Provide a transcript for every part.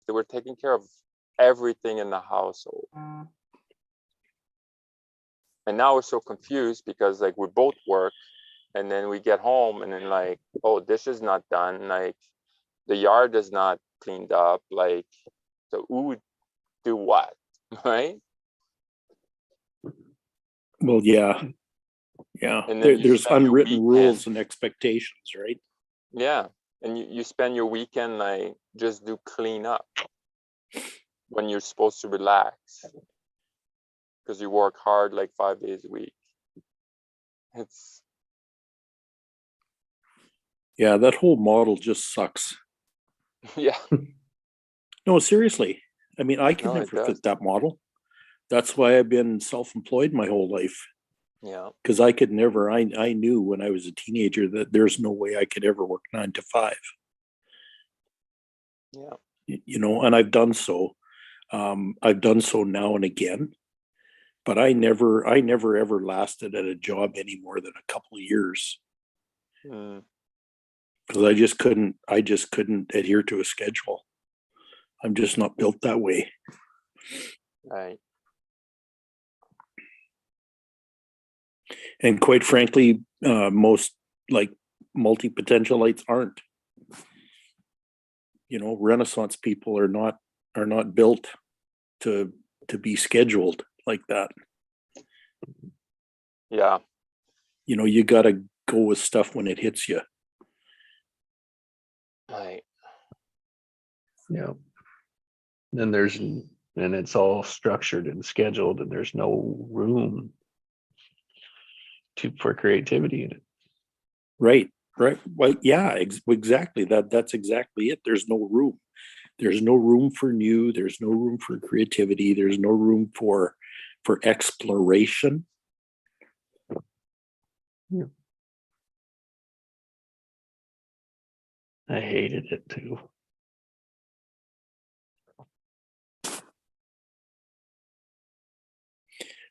they were taking care of everything in the household. And now we're so confused because like we both work, and then we get home and then like, oh, this is not done, like the yard is not cleaned up, like, so who would do what? Right? Well, yeah. And then There's spend your unwritten weekend- rules and expectations, right? Yeah, and you spend your weekend like just do clean up when you're supposed to relax because you work hard like 5 days a week. It's Yeah, that whole model just sucks. yeah, No, seriously. I mean, I can No, it never does. fit that model. That's why I've been self-employed my whole life. yeah, Because I could never, I knew when I was a teenager that there's no way I could ever work 9 to 5. yeah, You know, and I've done so. I've done so now and again, but I never ever lasted at a job any more than a couple of years mm, because I just couldn't adhere to a schedule. I'm just not built that way. right, And quite frankly, most like multi-potentialites aren't. You know, Renaissance people are not built to be scheduled like that. yeah, You know, you got to go with stuff when it hits you. right, Yeah. And it's all structured and scheduled, and there's no room for creativity in it. Right. Well, yeah, exactly. That's exactly it. There's no room. There's no room for new. There's no room for creativity. There's no room for exploration. Yeah. I hated it too.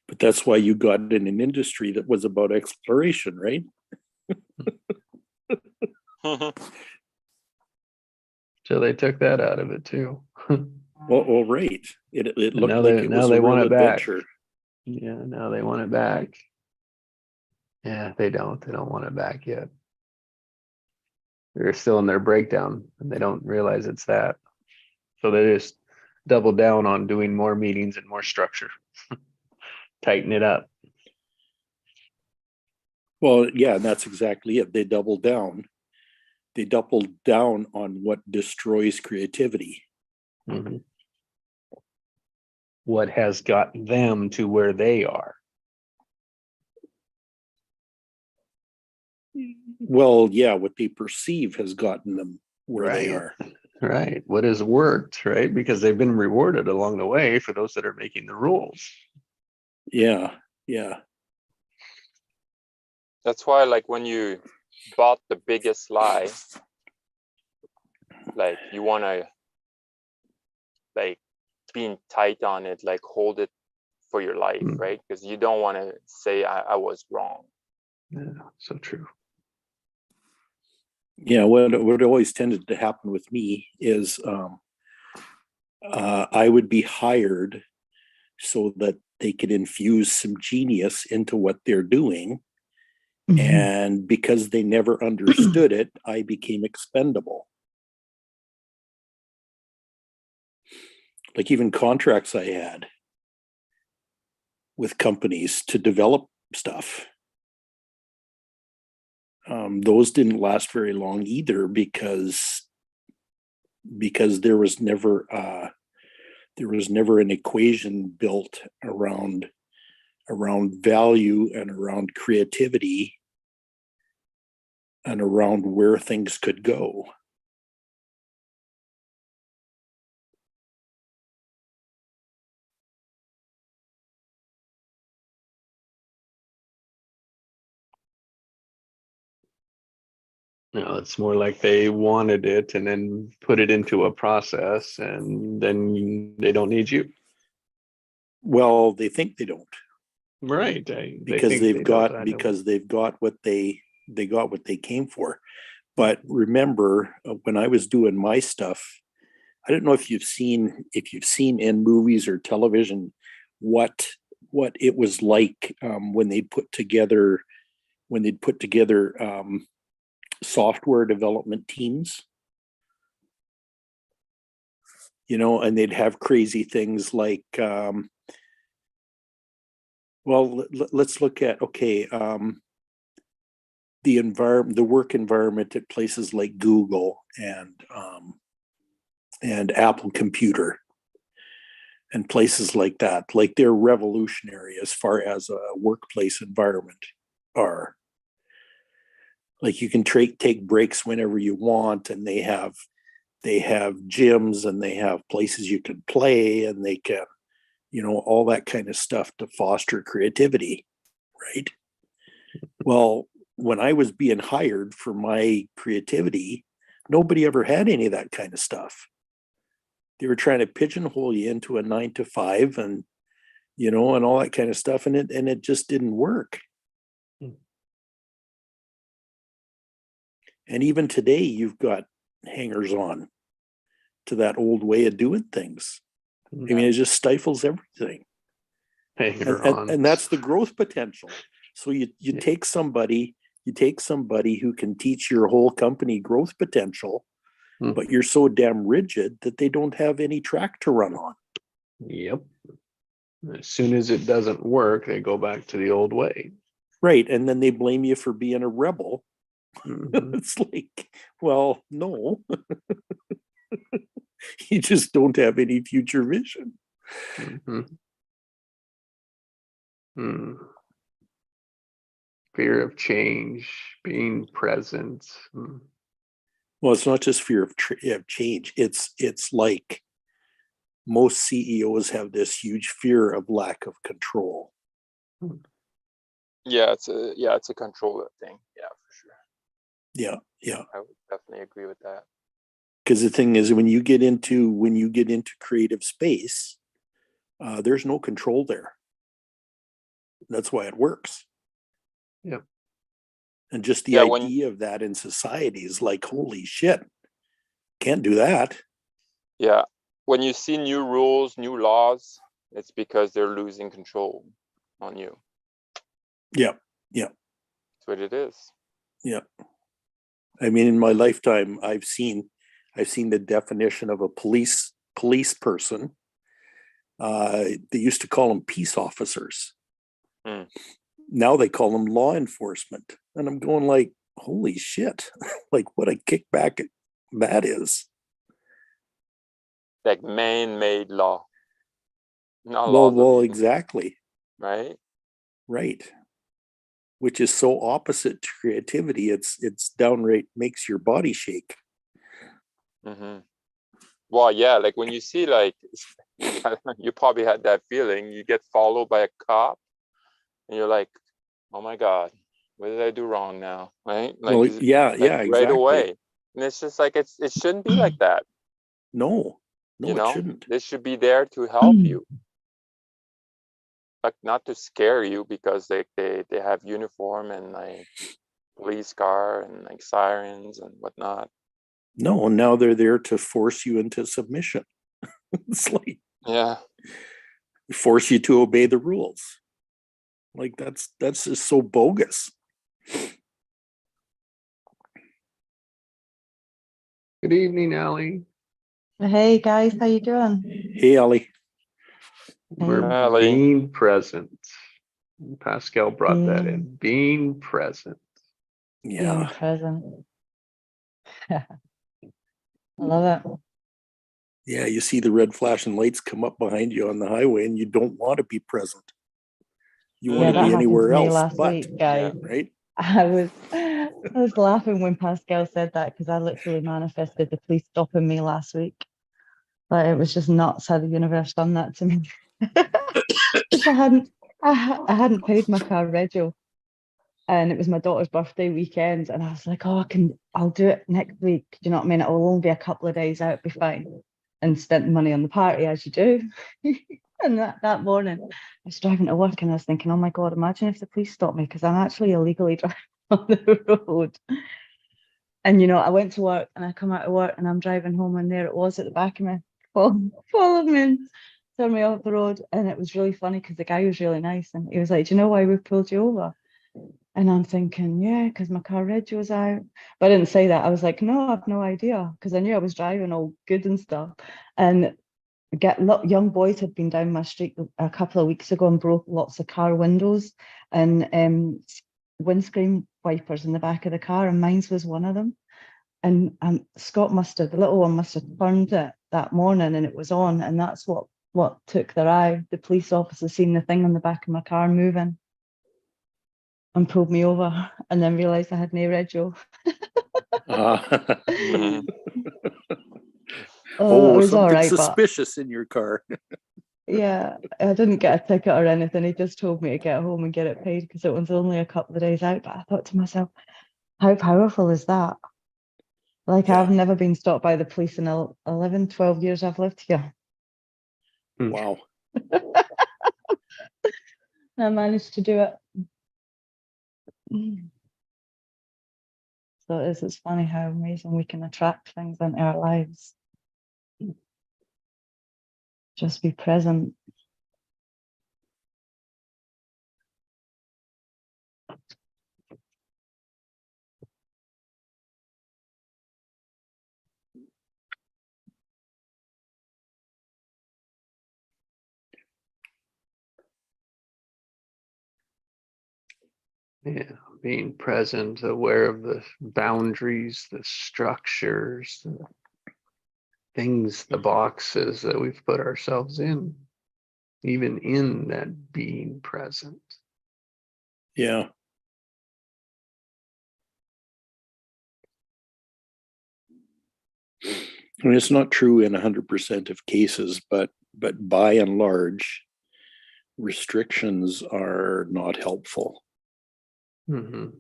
But that's why you got in an industry that was about exploration, right? So they took that out of it too. Well, right. It looked now like they- it now was they a want real it back. adventure. Yeah, now they want it back. Yeah, they don't. They don't want it back yet. They're still in their breakdown and they don't realize it's that. So they just double down on doing more meetings and more structure. Tighten it up. Well, yeah, that's exactly it. They doubled down. They doubled down on what destroys creativity. Mhm. What has got them to where they are. Well, yeah, what they perceive has gotten them where they Right. are. Right. What has worked, right? Because they've been rewarded along the way for those that are making the rules. Yeah. That's why like when you bought the biggest lie, like you want to like being tight on it, like hold it for your life, Mm. right? Because you don't want to say I was wrong. Yeah, so true. Yeah, what always tended to happen with me is I would be hired so that they could infuse some genius into what they're doing. And because they never understood it, I became expendable. Like even contracts I had with companies to develop stuff. Those didn't last very long either because there was never an equation built around value and around creativity and around where things could go. No, it's more like they wanted it and then put it into a process and then they don't need you. Well, they think they don't Right. because they've got what they got what they came for. But remember, when I was doing my stuff, I don't know if you've seen in movies or television what it was like when they'd put together software development teams, you know, and they'd have crazy things like let's look at the work environment at places like Google and Apple Computer and places like that. Like they're revolutionary as far as a workplace environment are. Like you can take breaks whenever you want, and they have gyms and they have places you can play, and they can, you know, all that kind of stuff to foster creativity, right? Well, when I was being hired for my creativity, nobody ever had any of that kind of stuff. They were trying to pigeonhole you into a 9 to 5 and, you know, and all that kind of stuff. And it just didn't work. And even today, you've got hangers on to that old way of doing things. I mean, it just stifles everything. And that's the growth potential. So you take somebody who can teach your whole company growth potential, but you're so damn rigid that they don't have any track to run on. Yep. As soon as it doesn't work, they go back to the old way. Right. And then they blame you for being a rebel. Mhm. It's like, well, no. You just don't have any future vision. Mhm. Fear of change, being present. Well, it's not just fear of change. It's like most CEOs have this huge fear of lack of control. Yeah, it's a controller thing. Yeah, for sure. Yeah. I would definitely agree with that. Because the thing is, when you get into creative space, there's no control there. That's why it works. Yep. And just the Yeah, idea of that in society is like, holy shit, can't do that. Yeah, when you see new rules, new laws, it's because they're losing control on you. Yeah. That's what it is. Yeah. I mean, in my lifetime, I've seen the definition of a police person. They used to call them peace officers. Now they call them law enforcement. And I'm going like, holy shit, like what a kickback that is. Like man-made law. Not laws of Well, man, exactly. right? Right. Which is so opposite to creativity. It's downright makes your body shake. Well, yeah, like when you see like, you probably had that feeling, you get followed by a cop and you're like, oh my God, what did I do wrong now? Right? Like, Well, yeah, right exactly. away. And it's just like, it shouldn't be like that. No, You it know, shouldn't. this should be there to help you. Like not to scare you, because they have uniform and like police car and like sirens and whatnot. No, now they're there to force you into submission. It's like, Yeah. force you to obey the rules. Like that's just so bogus. Good evening, Allie. Hey guys, how you doing? Hey, Ali. We're Allie. being present. Pascal brought that Yeah. in. Being present. Being Yeah. present. I love it. Yeah, you see the red flashing lights come up behind you on the highway and you don't want to be present. You Yeah, want to that be happened anywhere to me else last but, week, guys. right? I was laughing when Pascal said that because I literally manifested the police stopping me last week. Like it was just nuts how the universe done that to me. Because I hadn't paid my car rego, and it was my daughter's birthday weekend, and I was like, oh, I'll do it next week. Do you know what I mean? It'll only be a couple of days out, be fine. And spent the money on the party as you do. And that morning, I was driving to work and I was thinking, oh my God, imagine if the police stop me because I'm actually illegally driving on the road. And I went to work and I come out of work and I'm driving home and there it was at the back of me, followed me and turned me off the road. And it was really funny because the guy was really nice and he was like, "Do you know why we pulled you over?" And I'm thinking, yeah, because my car reg was out. But I didn't say that. I was like, no, I've no idea, because I knew I was driving all good and stuff. And young boys had been down my street a couple of weeks ago and broke lots of car windows and windscreen wipers in the back of the car, and mine was one of them. And Scott the little one must have turned it that morning and it was on, and that's what took their eye. The police officer seen the thing on the back of my car moving and pulled me over, and then realised I had no rego. Mhm. Oh, it Oh, was all something right, but suspicious in your car. yeah, I didn't get a ticket or anything. He just told me to get home and get it paid because it was only a couple of days out. But I thought to myself, how powerful is that? Like, Yeah. I've never been stopped by the police in 11, 12 years I've lived here. Wow. I managed to do it. Mm. So it's funny how amazing we can attract things into our lives. Just be present. Yeah, being present, aware of the boundaries, the structures, the things, the boxes that we've put ourselves in, even in that being present. Yeah. I mean, it's not true in 100% of cases, but by and large, restrictions are not helpful. Mm-hmm.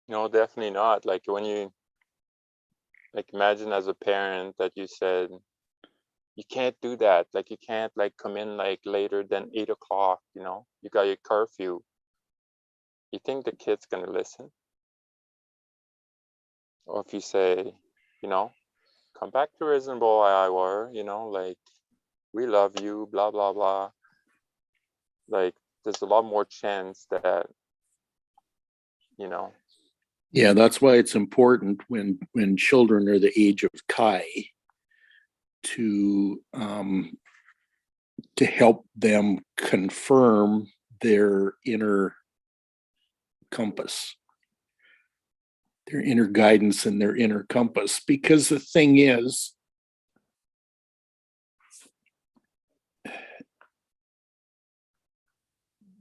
No, definitely not. Like when you imagine as a parent that you said you can't do that. Like you can't come in later than 8 o'clock. You got your curfew. You think the kid's gonna listen? Or if you say, you know, come back to reasonable hour. We love you, blah blah blah. There's a lot more chance that you know. Yeah, that's why it's important when children are the age of Kai to help them confirm their inner compass, their inner guidance and their inner compass. Because the thing is,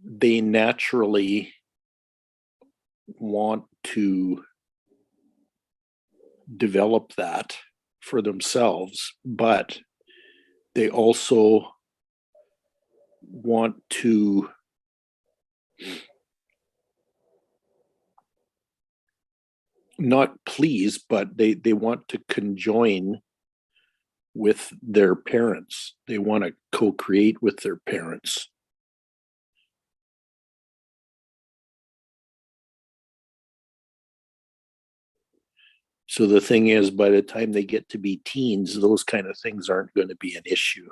they naturally want to develop that for themselves, but they also want to not please, but they want to conjoin with their parents. They want to co-create with their parents. So the thing is, by the time they get to be teens, those kind of things aren't going to be an issue.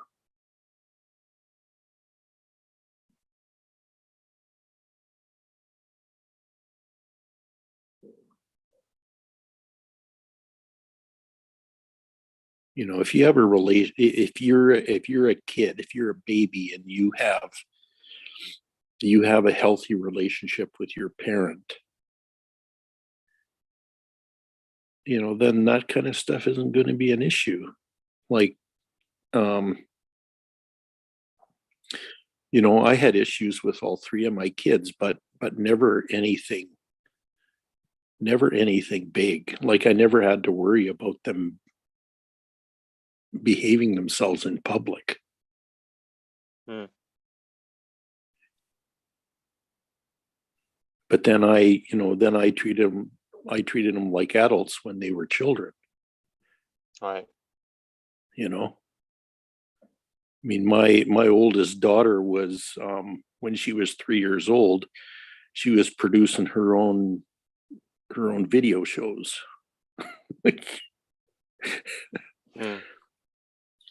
If you have a relation, if you're a kid, if you're a baby and you have a healthy relationship with your parent, then that kind of stuff isn't going to be an issue. Like, I had issues with all three of my kids, but never anything big. Like I never had to worry about them behaving themselves in public. Hmm. But then I treated them like adults when they were children. Right. You know. mean, my oldest daughter was, when she was 3 years old, she was producing her own video shows. Mm.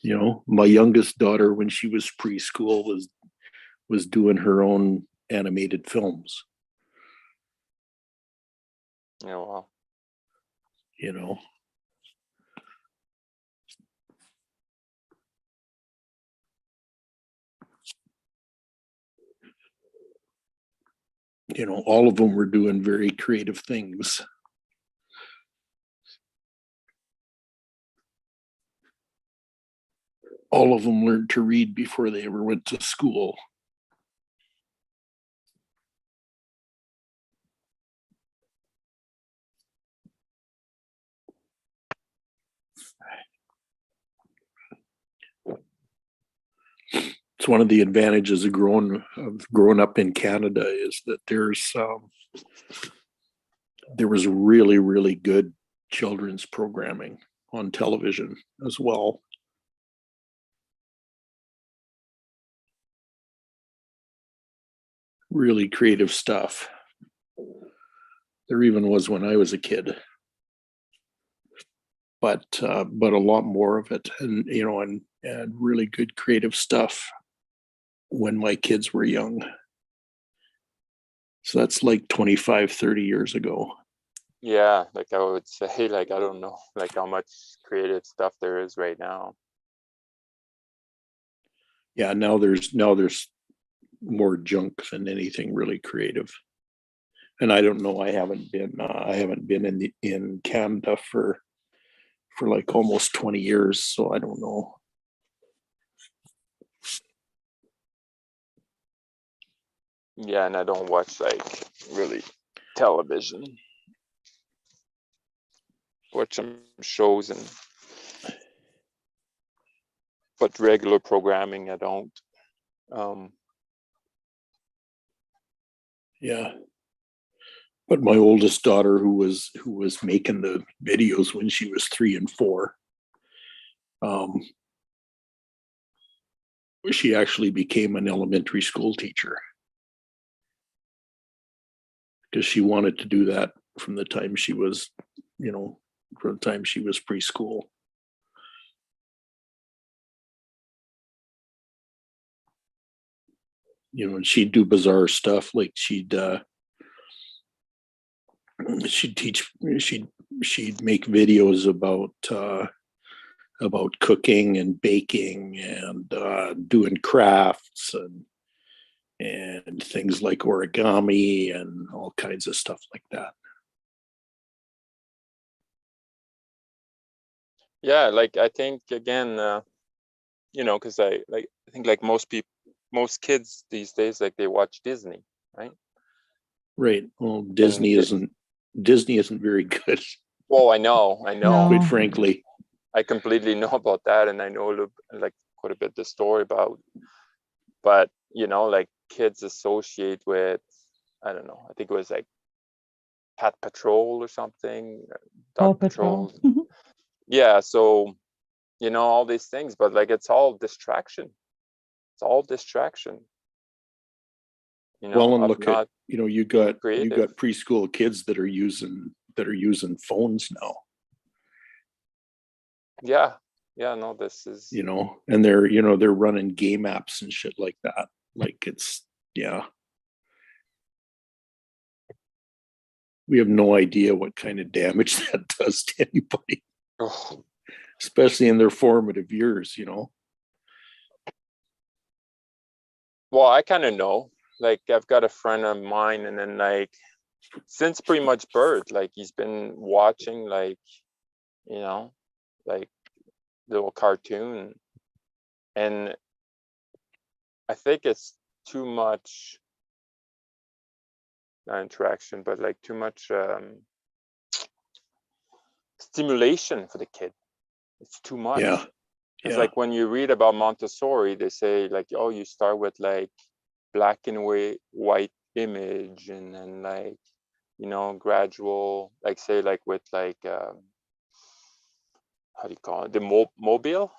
You know, my youngest daughter, when she was preschool, was doing her own animated films. Yeah, well, You know, all of them were doing very creative things. All of them learned to read before they ever went to school. It's one of the advantages of growing up in Canada is that there was really, really good children's programming on television as well. Really creative stuff. There even was when I was a kid, but a lot more of it, and and really good creative stuff when my kids were young. So that's like 25, 30 years ago. yeah, like I would say, like I don't know, like how much creative stuff there is right now. Yeah, now there's more junk than anything really creative. And I don't know, I haven't been in Canada for like almost 20 years, so I don't know. Yeah, and I don't watch like really television. Watch some shows but regular programming I don't. Yeah. But my oldest daughter, who was making the videos when she was 3 and 4, she actually became an elementary school teacher because she wanted to do that from the time she was, from the time she was preschool. And she'd do bizarre stuff, like she'd teach, she'd make videos about cooking and baking and doing crafts and things like origami and all kinds of stuff like that. Yeah, like I think again, because I think like most kids these days, like they watch Disney, right? Right. Well, Disney isn't very good. Well, I know, No. Quite frankly. I completely know about that, and I know like quite a bit the story about. But like kids associate with, I don't know. I think it was like Pat Patrol or something. Paw Dog Patrol. Yeah, so all these things, but like it's all distraction. It's all distraction. Well, and of look not at you got creative. preschool kids that are using phones now. Yeah, no, this is And they're running game apps and shit like that. Like we have no idea what kind of damage that does to anybody, oh, especially in their formative years. well, I kind of know. Like I've got a friend of mine, and then like since pretty much birth, like he's been watching like like little cartoon, and I think it's too much, not interaction, but like too much stimulation for the kid. It's too much. Yeah. It's like when you read about Montessori, they say like, oh, you start with like black and white image, and then like gradual, like say like with like how do you call it, the mobile,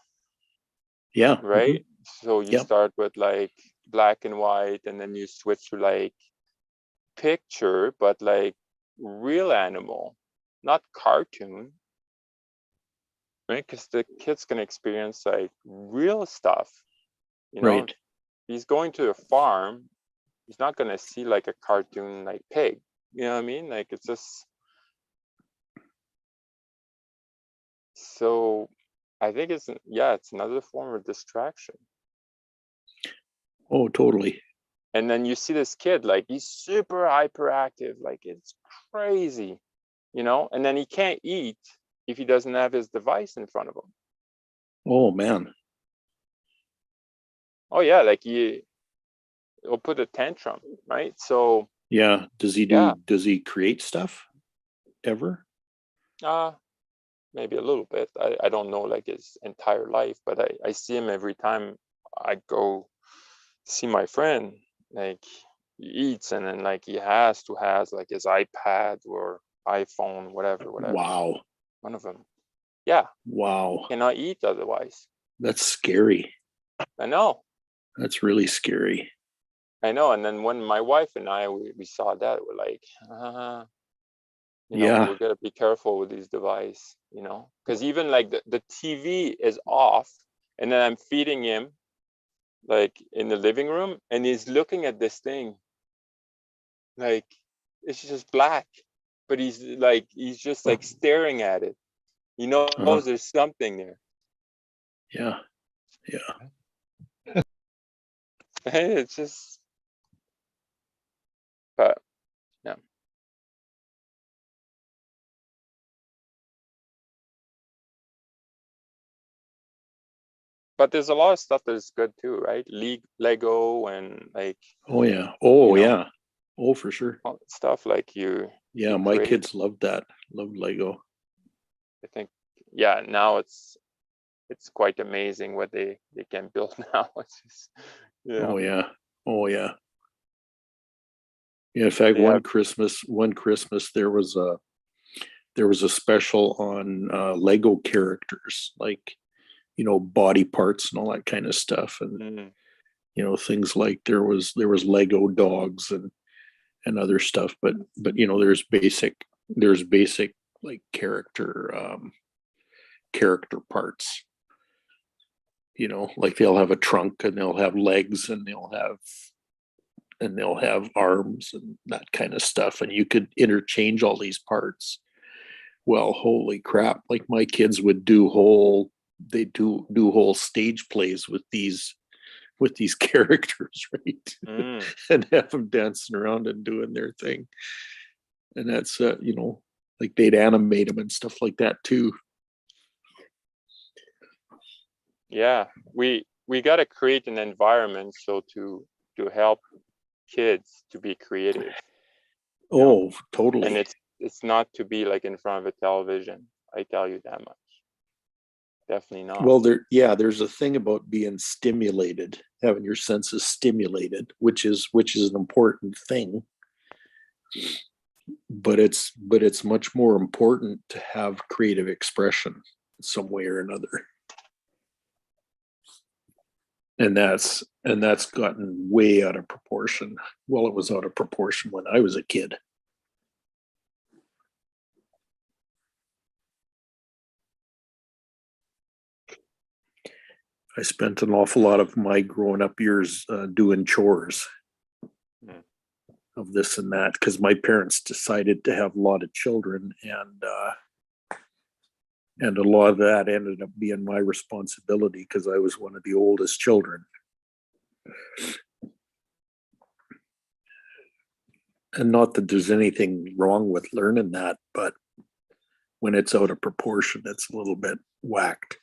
Yeah. right? So you Yep. start with like black and white, and then you switch to like picture, but like real animal, not cartoon, right? Because the kid's gonna experience like real stuff, you know. Right. He's going to a farm, he's not gonna see like a cartoon like pig, you know what I mean? Like it's just, so I think it's, yeah, it's another form of distraction. Oh, totally. And then you see this kid, like he's super hyperactive, like it's crazy, you know, and then he can't eat if he doesn't have his device in front of him. Oh, man. Oh yeah, like he'll put a tantrum, right? So Yeah. Does Yeah. does he create stuff ever? maybe a little bit. I don't know like his entire life, but I see him every time I go see my friend. Like he eats, and then like he has like his iPad or iPhone, whatever. Wow. One of them. Yeah, Wow. cannot eat otherwise. That's scary. I know. That's really scary. I know. And then when my wife and I we saw that, we're like, Yeah. we gotta be careful with these devices, because even like the TV is off, and then I'm feeding him like in the living room, and he's looking at this thing, like it's just black, but he's just like staring at it. He knows Uh-huh. there's something there. Yeah. It's just, but yeah. But there's a lot of stuff that's good too, right? Lego and like Oh, yeah. Oh, You know? yeah. Oh, for sure. all that stuff like Yeah. you My create. kids loved that. Loved Lego. I think, yeah, now it's quite amazing what they can build now. It's just, Oh, yeah. Oh, yeah. Yeah, in fact, They one have- Christmas there was a special on Lego characters, like, body parts and all that kind of stuff. And, Mm, things like there was Lego dogs and other stuff, but there's basic like character parts, like they'll have a trunk and they'll have legs and they'll have arms and that kind of stuff. And you could interchange all these parts. Well, holy crap. Like my kids would do whole stage plays with these characters, right? mm. And have them dancing around and doing their thing. And that's like they'd animate them and stuff like that too. Yeah, we got to create an environment so to help kids to be creative, Oh, totally. and it's not to be like in front of a television. I tell you that much. Definitely not. Well, there's a thing about being stimulated, having your senses stimulated, which is an important thing. But it's much more important to have creative expression some way or another. And that's gotten way out of proportion. Well, it was out of proportion when I was a kid. I spent an awful lot of my growing up years doing chores of this and that, because my parents decided to have a lot of children, and a lot of that ended up being my responsibility because I was one of the oldest children. And not that there's anything wrong with learning that, but when it's out of proportion, it's a little bit whacked.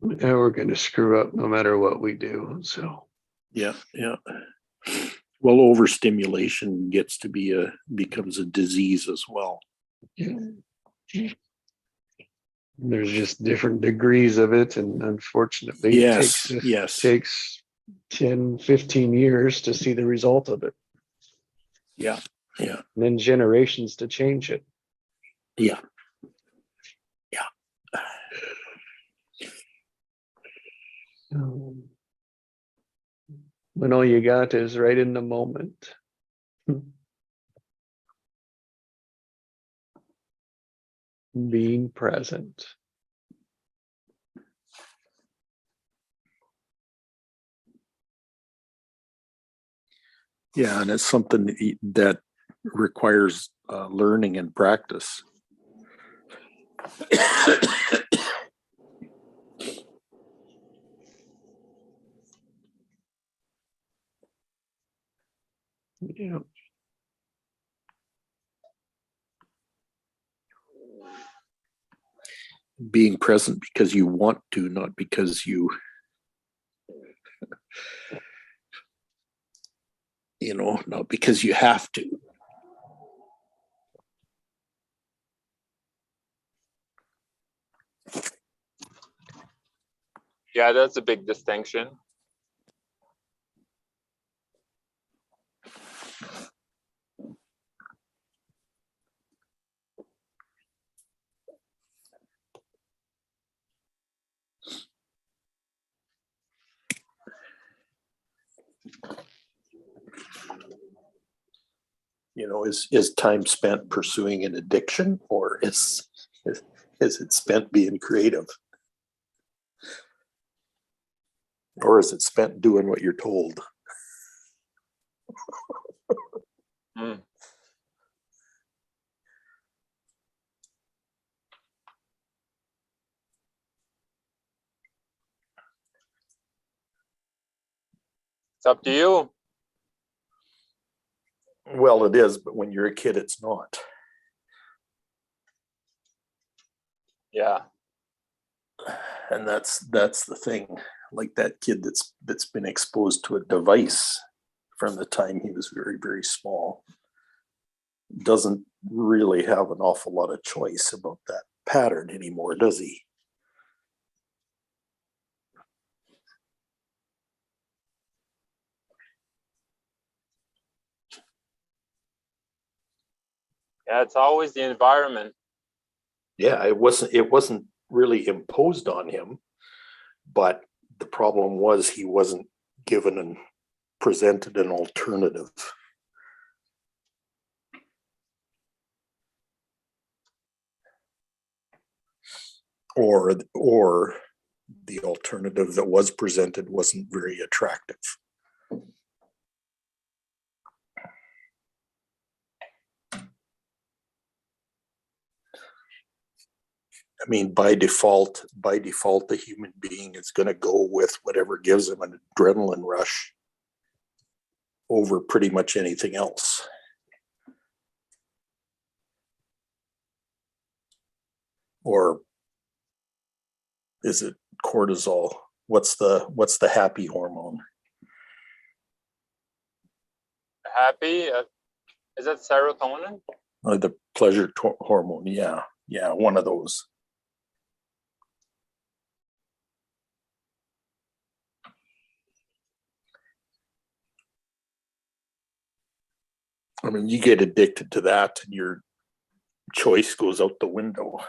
Yeah, we're going to screw up no matter what we do. So Yeah. Well, overstimulation becomes a disease as well. yeah. There's just different degrees of it, and unfortunately, Yes, it yes. takes 10, 15 years to see the result of it, Yeah, yeah, and then generations to change it. yeah. When all you got is right in the moment. Being present. Yeah, and it's something that requires learning and practice. Yeah. Being present because you want to, not because not because you have to. Yeah, that's a big distinction. Is time spent pursuing an addiction, or is it spent being creative? Or is it spent doing what you're told? Mm. It's up to you. Well, it is, but when you're a kid, it's not. Yeah. And that's the thing. Like that kid that's been exposed to a device from the time he was very, very small doesn't really have an awful lot of choice about that pattern anymore, does he? Yeah, it's always the environment. Yeah, it wasn't really imposed on him, but the problem was he wasn't given and presented an alternative. Or the alternative that was presented wasn't very attractive. I mean, by default, the human being is going to go with whatever gives him an adrenaline rush over pretty much anything else. Or is it cortisol? What's the happy hormone? Happy? Is that serotonin? Or the pleasure hormone? Yeah, one of those. I mean, you get addicted to that and your choice goes out the window.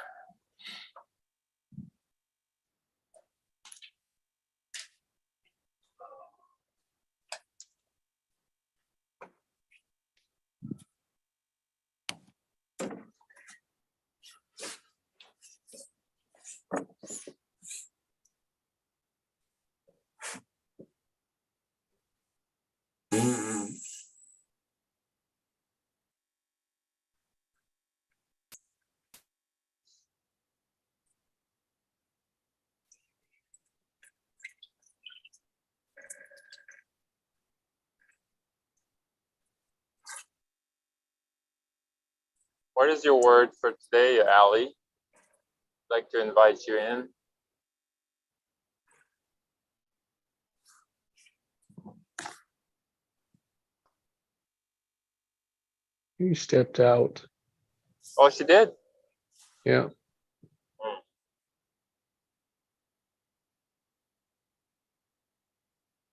What is your word for today, Ali? I'd like to invite you in. He stepped out. Oh, she did? Yeah.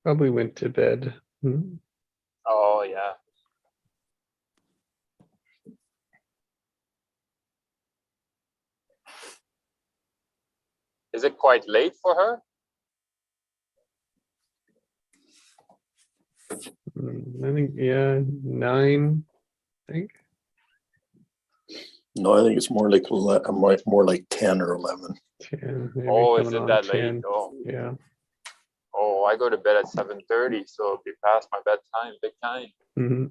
Probably went to bed. Oh, yeah. Is it quite late for her? I think, yeah, 9, I think. No, I think it's more like more like 10 or 11. 10, maybe Oh, is coming it on that late? 10. Oh, Yeah. oh, I go to bed at 7:30, so it'll be past my bedtime, big time. hmm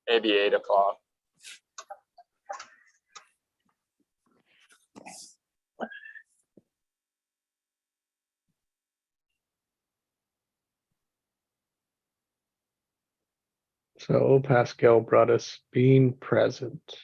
Maybe 8 o'clock. So Pascal brought us being present.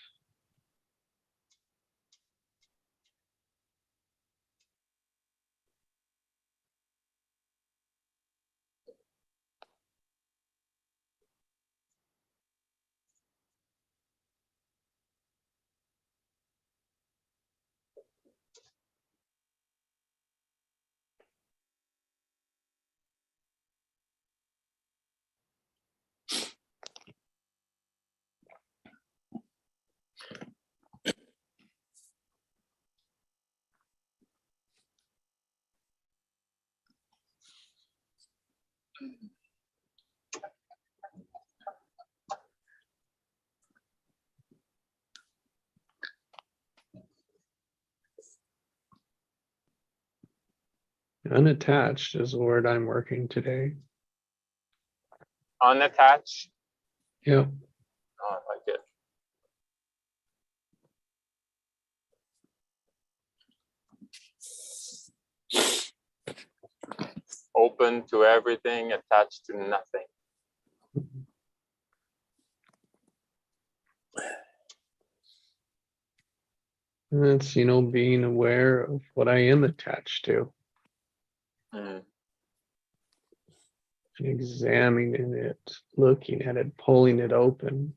Unattached is the word I'm working today. Unattached? Yep. Oh, I like it. Open to everything, attached to nothing. And that's, being aware of what I am attached to, Mm. examining it, looking at it, pulling it open,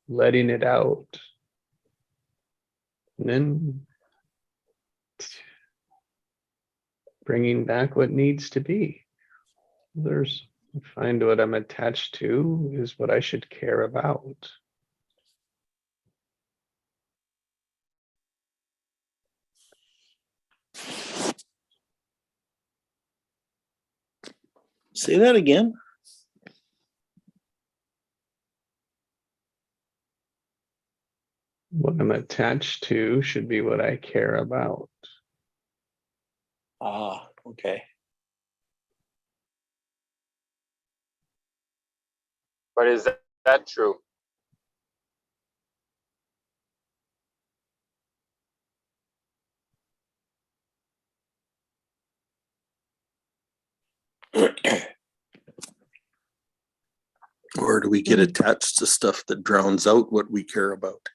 letting it out. And then bringing back what needs to be. Find what I'm attached to is what I should care about. Say that again. What I'm attached to should be what I care about. Ah, okay. But is that true? Or do we get attached to stuff that drowns out what we care about?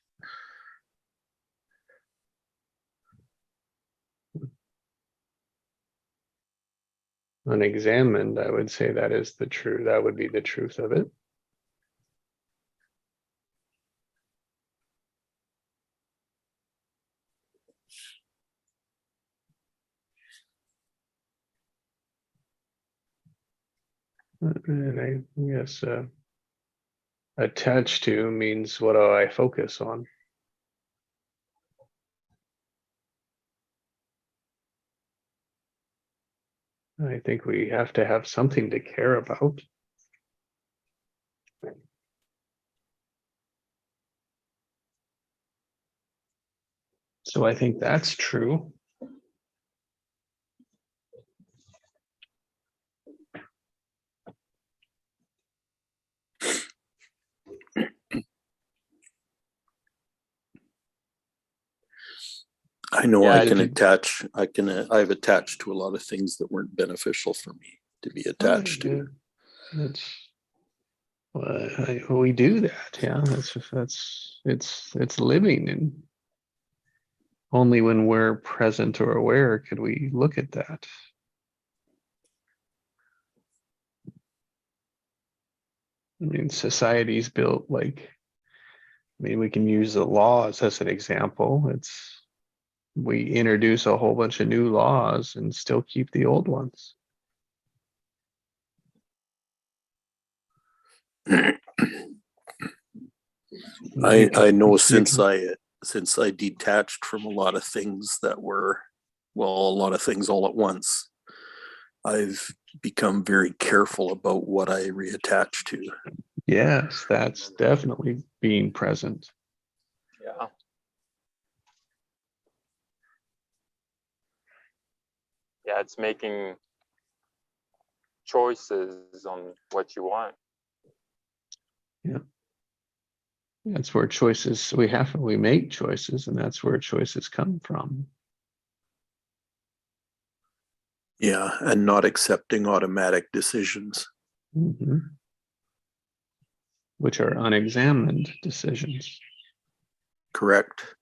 Unexamined, I would say that is the truth. That would be the truth of it. And I guess attached to means what do I focus on? I think we have to have something to care about. So I think that's true. I know Yeah, I if can you- attach, I've attached to a lot of things that weren't beneficial for me to be attached to. That's we do that. Yeah, it's living, and only when we're present or aware could we look at that. I mean, society's built like, we can use the laws as an example. we introduce a whole bunch of new laws and still keep the old ones. I know You since can- I detached from a lot of things that were, well, a lot of things all at once, I've become very careful about what I reattach to. Yes, that's definitely being present. Yeah. Yeah, it's making choices on what you want. That's where choices, we make choices, and that's where choices come from. Yeah, and not accepting automatic decisions. Mhm. Which are unexamined decisions. Correct.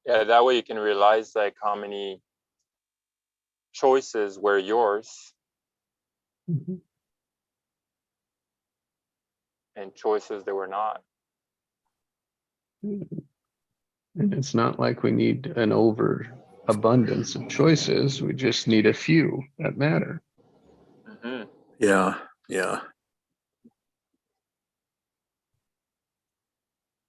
Yeah, that way you can realize like how many choices were yours Mhm. and choices that were not. And it's not like we need an overabundance of choices. We just need a few that matter. Hmm. Yeah, yeah.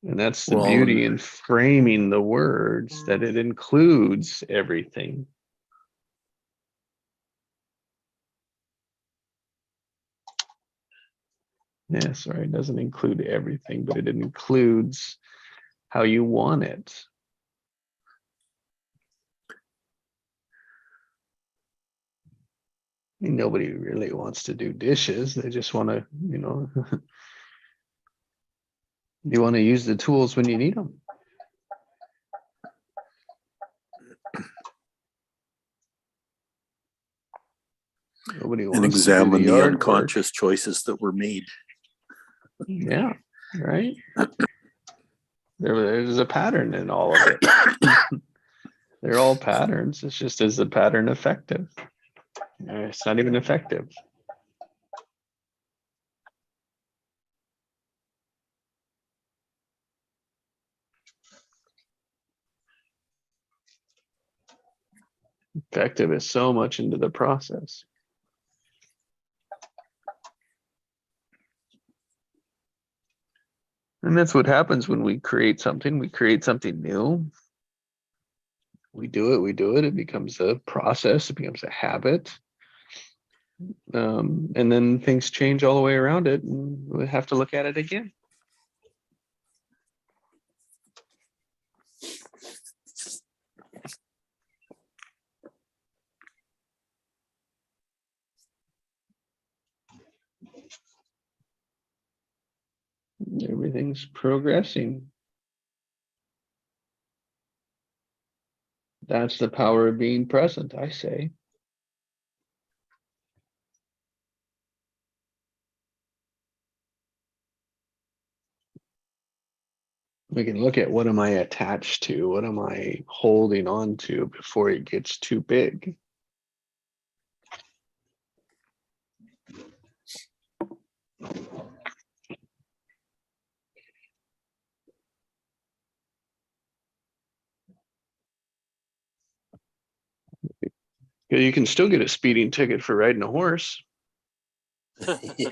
And that's the Well, beauty in framing the words, that it includes everything. Yeah, sorry, it doesn't include everything, but it includes how you want it. I mean, nobody really wants to do dishes. They just want to, you want to use the tools when you need them. Nobody and wants to do the examine the yard work. unconscious choices that were made. Yeah, right. There's a pattern in all of it. They're all patterns. It's just, is the pattern effective? It's not even effective. Effective is so much into the process. And that's what happens when we create something. We create something new. We do it. It becomes a process. It becomes a habit. And then things change all the way around it, and we have to look at it again. Everything's progressing. That's the power of being present, I say. We can look at, what am I attached to? What am I holding on to before it gets too big? You can still get a speeding ticket for riding a horse. Yeah.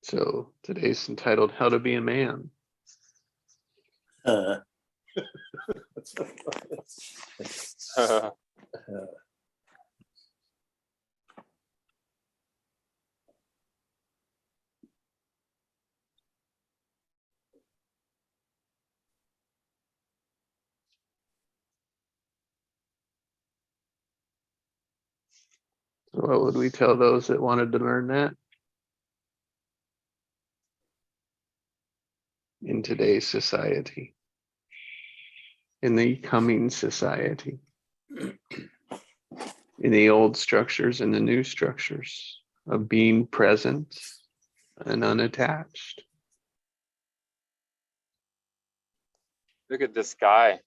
So today's entitled How to Be a Man. Uh, So what would we tell those that wanted to learn that? In today's society, in the coming society, in the old structures and the new structures of being present and unattached. Look at the sky.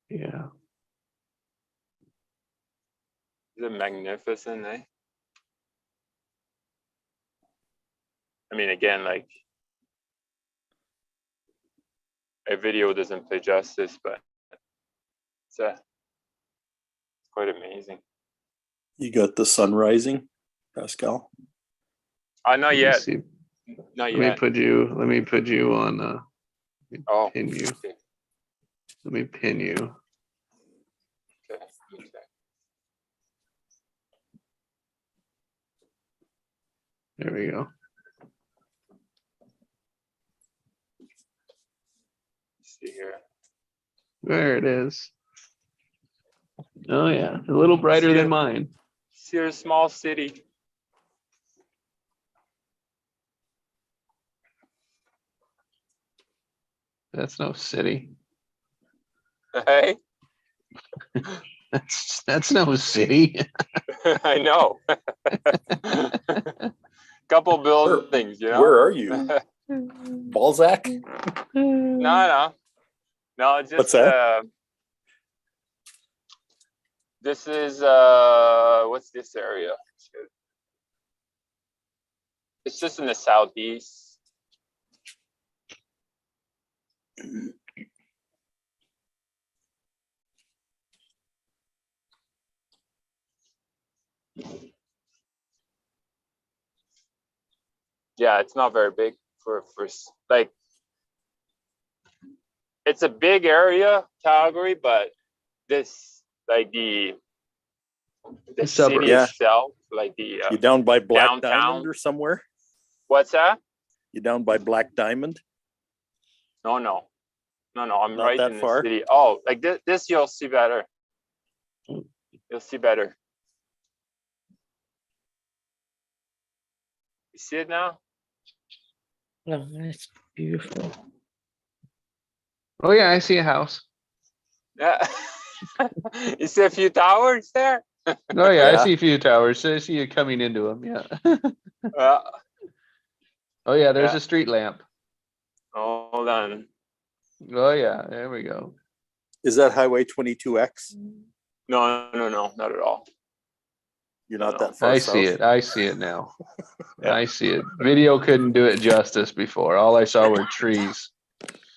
Yeah. Is it magnificent, eh? I mean, again, like a video doesn't play justice, but it's quite amazing. You got the sun rising, Pascal? Not Let me yet. see. Not Let me yet. put you on Oh, pin you. okay. Let me pin you. Okay. Okay. There we go. Let's see here. There it is. Oh yeah, a little brighter See than it? mine. See a small city. That's no city. Hey, That's no city. I know. Couple buildings, you know. Where are you? Balzac? No. It's just What's that? this is what's this area? It's just in the southeast. Yeah, it's not very big for like it's a big area, Calgary, but this like the city suburb. Yeah. itself, like the You down by Black downtown. Diamond or somewhere? What's that? You down by Black Diamond? No. I'm Not right that in far? the city. Oh, like this you'll see better. You'll see better. You see it now? Oh, that's beautiful. Oh yeah, I see a house. Yeah. You see a few towers there? Oh yeah, I Yeah. see a few towers. I see you coming into them. Yeah. Uh, Oh yeah, there's Yeah. a street lamp. hold on. Oh yeah, there we go. Is that Highway 22X? No, not at all. You're not No. that far I south? see it. I see it now. Yeah. I see it. Video couldn't do it justice before. All I saw were trees.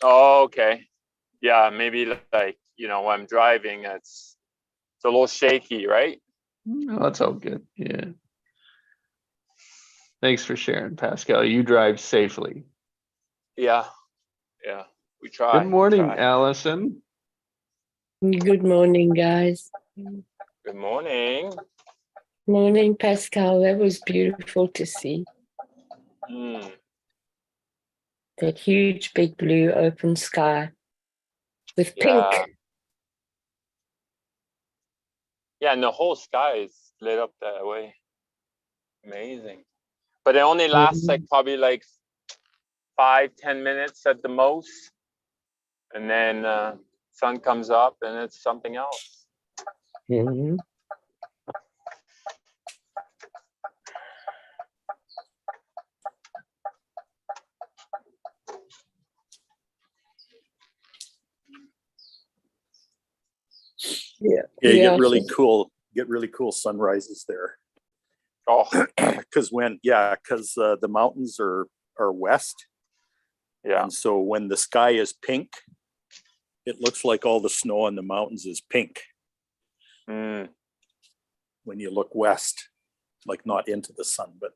Oh, okay. Yeah, maybe like, when I'm driving, it's a little shaky, right? Oh, that's all good. Yeah. Thanks for sharing, Pascal. You drive safely. Yeah. We try. Good morning, try. Allison. Good morning, guys. Good morning. Morning, Pascal. That was beautiful to see. Mm. That huge, big blue open sky with Yeah. pink. Yeah, and the whole sky is lit up that way. Amazing. But it only lasts like probably like 5-10 minutes at the most. And then sun comes up and it's something else. Mhm. Yeah. Yeah, you Yeah. get really cool sunrises there. Oh, Because the mountains are west. yeah. And so when the sky is pink, it looks like all the snow on the mountains is pink Mm. when you look west, like not into the sun, but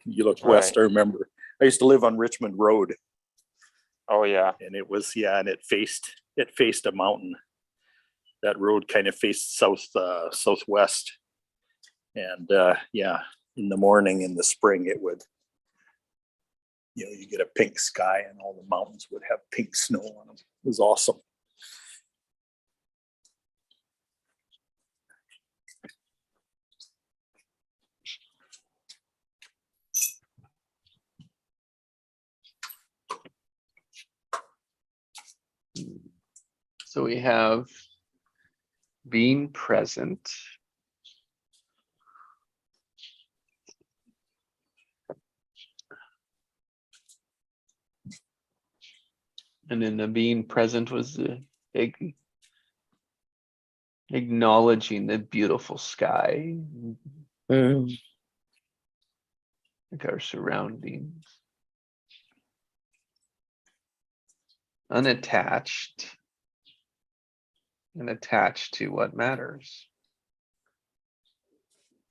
you look west. Right. I remember I used to live on Richmond Road, Oh, yeah. and it was, and it faced a mountain. That road kind of faced southwest. And in the morning, in the spring, it would, you get a pink sky and all the mountains would have pink snow on them. It was awesome. So we have being present. And then the being present was the acknowledging the beautiful sky, like our surroundings. Unattached and attached to what matters.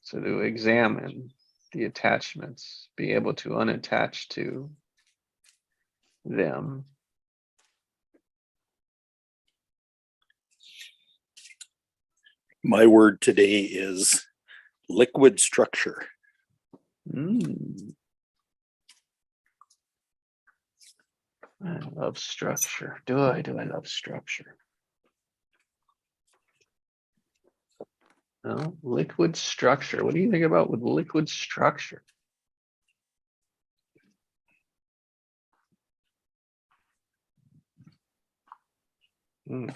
So to examine the attachments, be able to unattach to them. My word today is liquid structure. Mm. I love structure. Do I love structure? No, liquid structure. What do you think about with liquid structure? Hmm.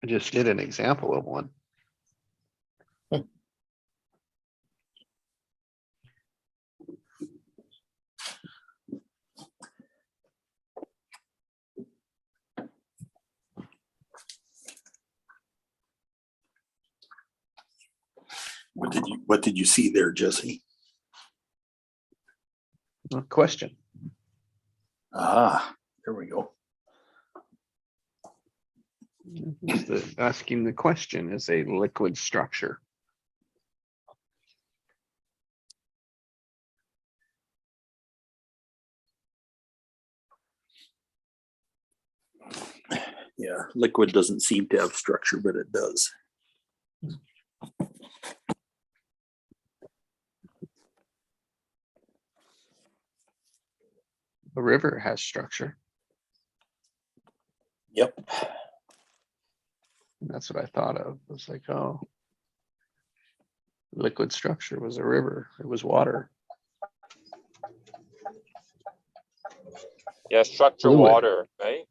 I just did an example of one. What did you see there, Jesse? A question. Ah, there we go. Asking the question is a liquid structure. Yeah, liquid doesn't seem to have structure, but it does. A river has structure. Yep. And that's what I thought of. It was like, oh, liquid structure was a river. It was water. Yeah, structure Fluid. water, right?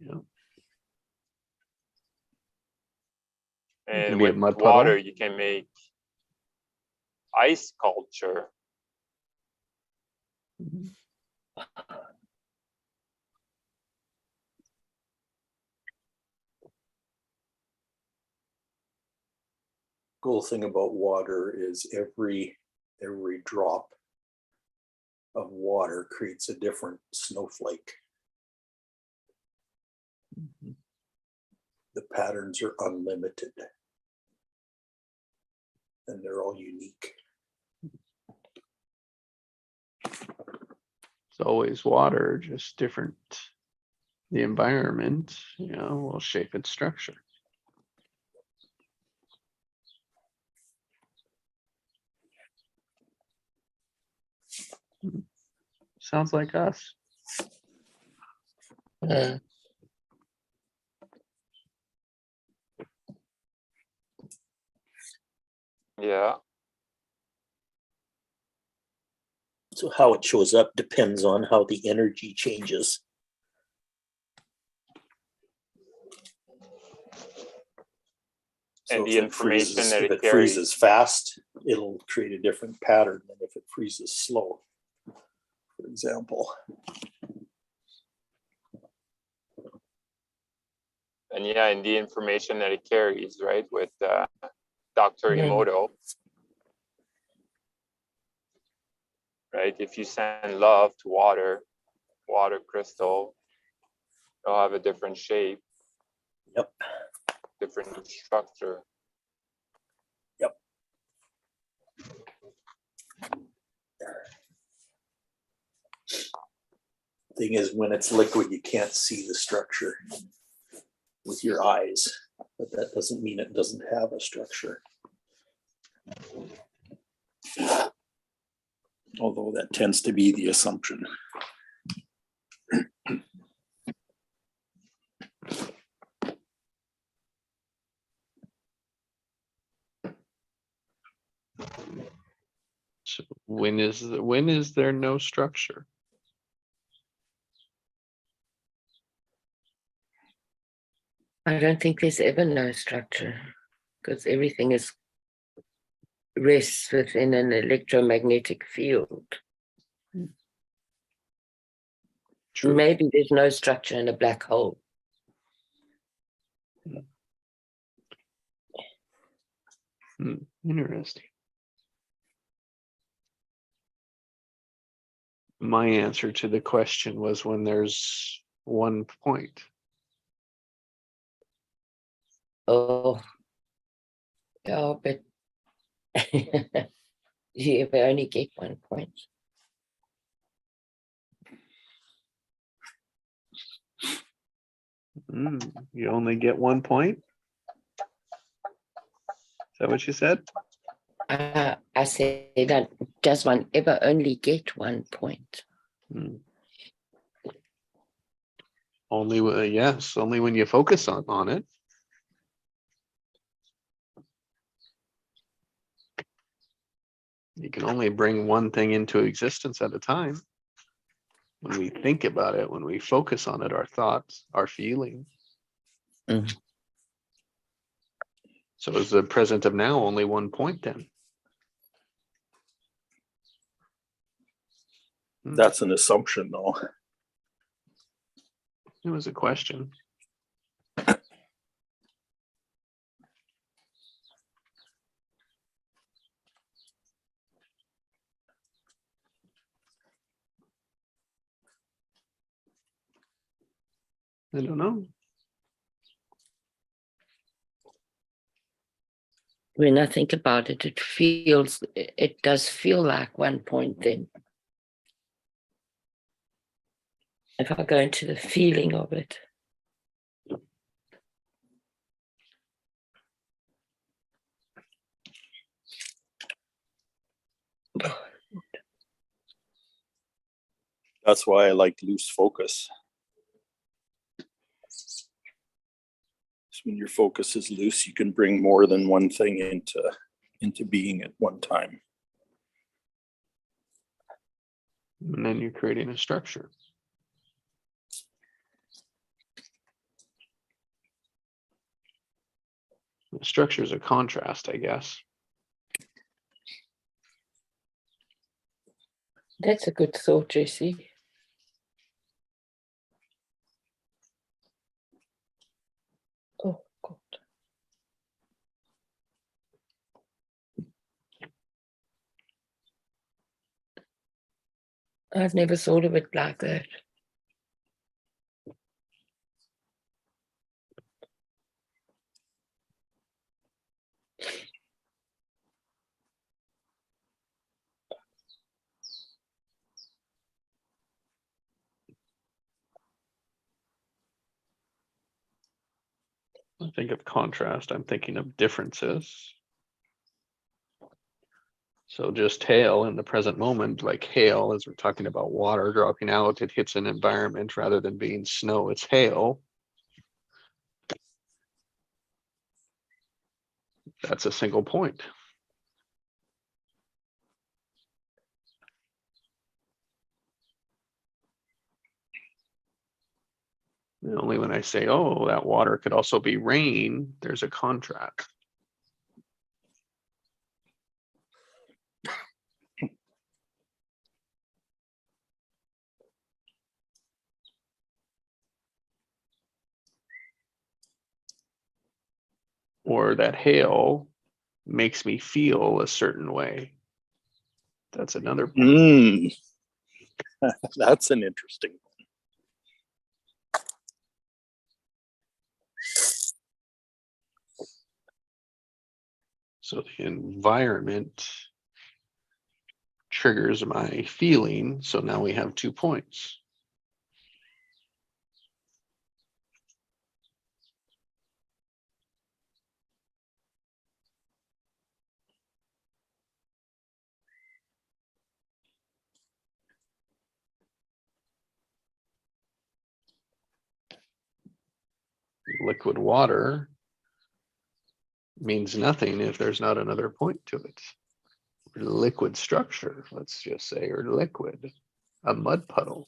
Yeah. And can be a with mud water, puddle. you can make ice sculpture. Cool thing about water is every drop of water creates a different snowflake. The patterns are unlimited and they're all unique. It's always water, just different. The environment, will shape its structure. Sounds like us. Yeah. So how it shows up depends on how the energy changes. And So the if information that if it it freezes fast, it'll create a different pattern than if it freezes slow, for example. And yeah, and the information that it carries, right, with Dr. Emoto, right? If you send love to water crystal, it'll have a different shape. Yep. Different structure. Yep. thing is, when it's liquid, you can't see the structure with your eyes, but that doesn't mean it doesn't have a structure. Although that tends to be the assumption. So when is there no structure? I don't think there's ever no structure because everything is rests within an electromagnetic field. True. Maybe there's no structure in a black hole. Interesting. My answer to the question was when there's 1 point. Oh, yeah, but you ever only get 1 point. You only get 1 point? Is that what you said? I said, does one ever only get 1 point? Only, yes, only when you focus on it. You can only bring one thing into existence at a time. When we think about it, when we focus on it, our thoughts, our feelings. Mhm. So is the present of now only 1 point then? That's an assumption, though. It was a question. I don't know. When I think about it, it does feel like 1 point then. If I go into the feeling of it. That's why I like loose focus. So when your focus is loose, you can bring more than one thing into being at one time. And then you're creating a structure. The structure is a contrast, I guess. That's a good thought, Jesse. Oh, God. I've never thought of it like that. I think of contrast, I'm thinking of differences. So just hail in the present moment, like hail, as we're talking about water dropping out, it hits an environment rather than being snow, it's hail. That's a single point. And only when I say, oh, that water could also be rain, there's a contrast. Or that hail makes me feel a certain way. That's another point. That's an interesting one. So the environment triggers my feeling. So now we have 2 points. liquid water means nothing if there's not another point to it. Liquid structure, let's just say, or liquid, a mud puddle.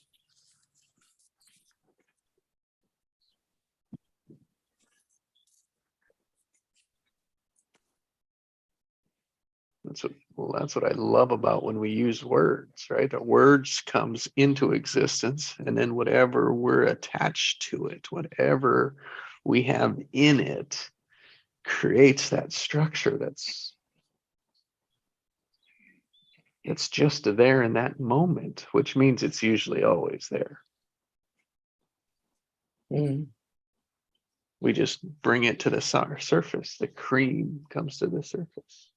That's what I love about when we use words, right? The words comes into existence, and then whatever we're attached to it, whatever we have in it, creates that structure it's just there in that moment, which means it's usually always there. Mm. We just bring it to the surface. The cream comes to the surface.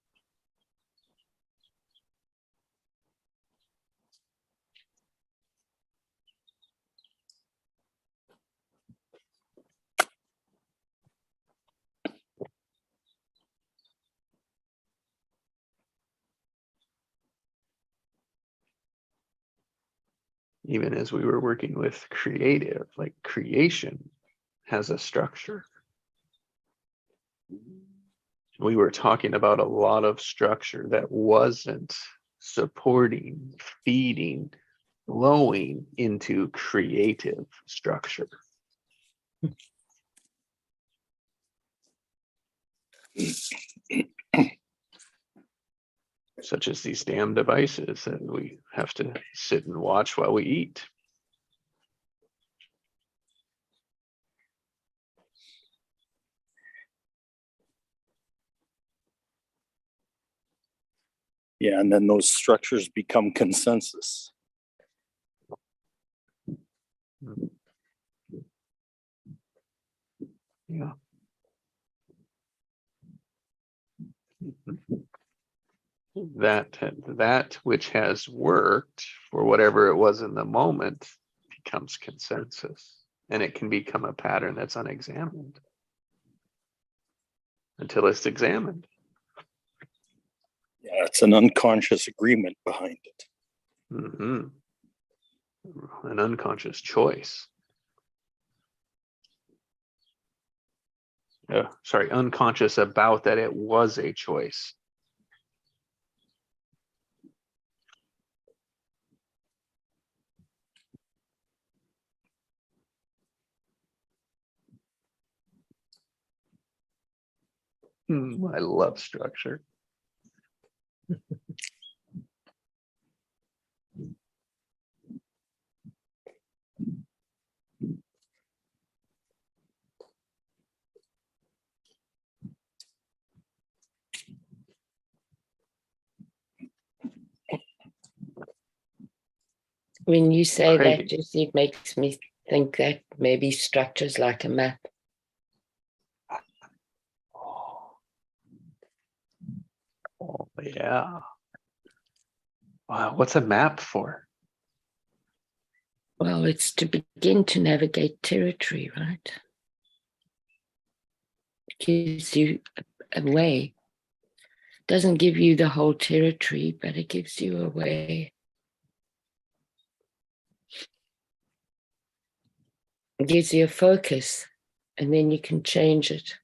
Even as we were working with creative, like creation has a structure. We were talking about a lot of structure that wasn't supporting, feeding, flowing into creative structure. Such as these damn devices that we have to sit and watch while we eat. Yeah, and then those structures become consensus. Yeah. That which has worked for whatever it was in the moment becomes consensus, and it can become a pattern that's unexamined until it's examined. Yeah, it's an unconscious agreement behind it. Mhm. An unconscious choice. Sorry, unconscious about that it was a choice. I love structure. When you say Crazy. that, Jesse, it makes me think that maybe structure's like a map. Oh yeah. Wow, what's a map for? Well, it's to begin to navigate territory, right? It gives you a way. Doesn't give you the whole territory, but it gives you a way. It gives you a focus, and then you can change it.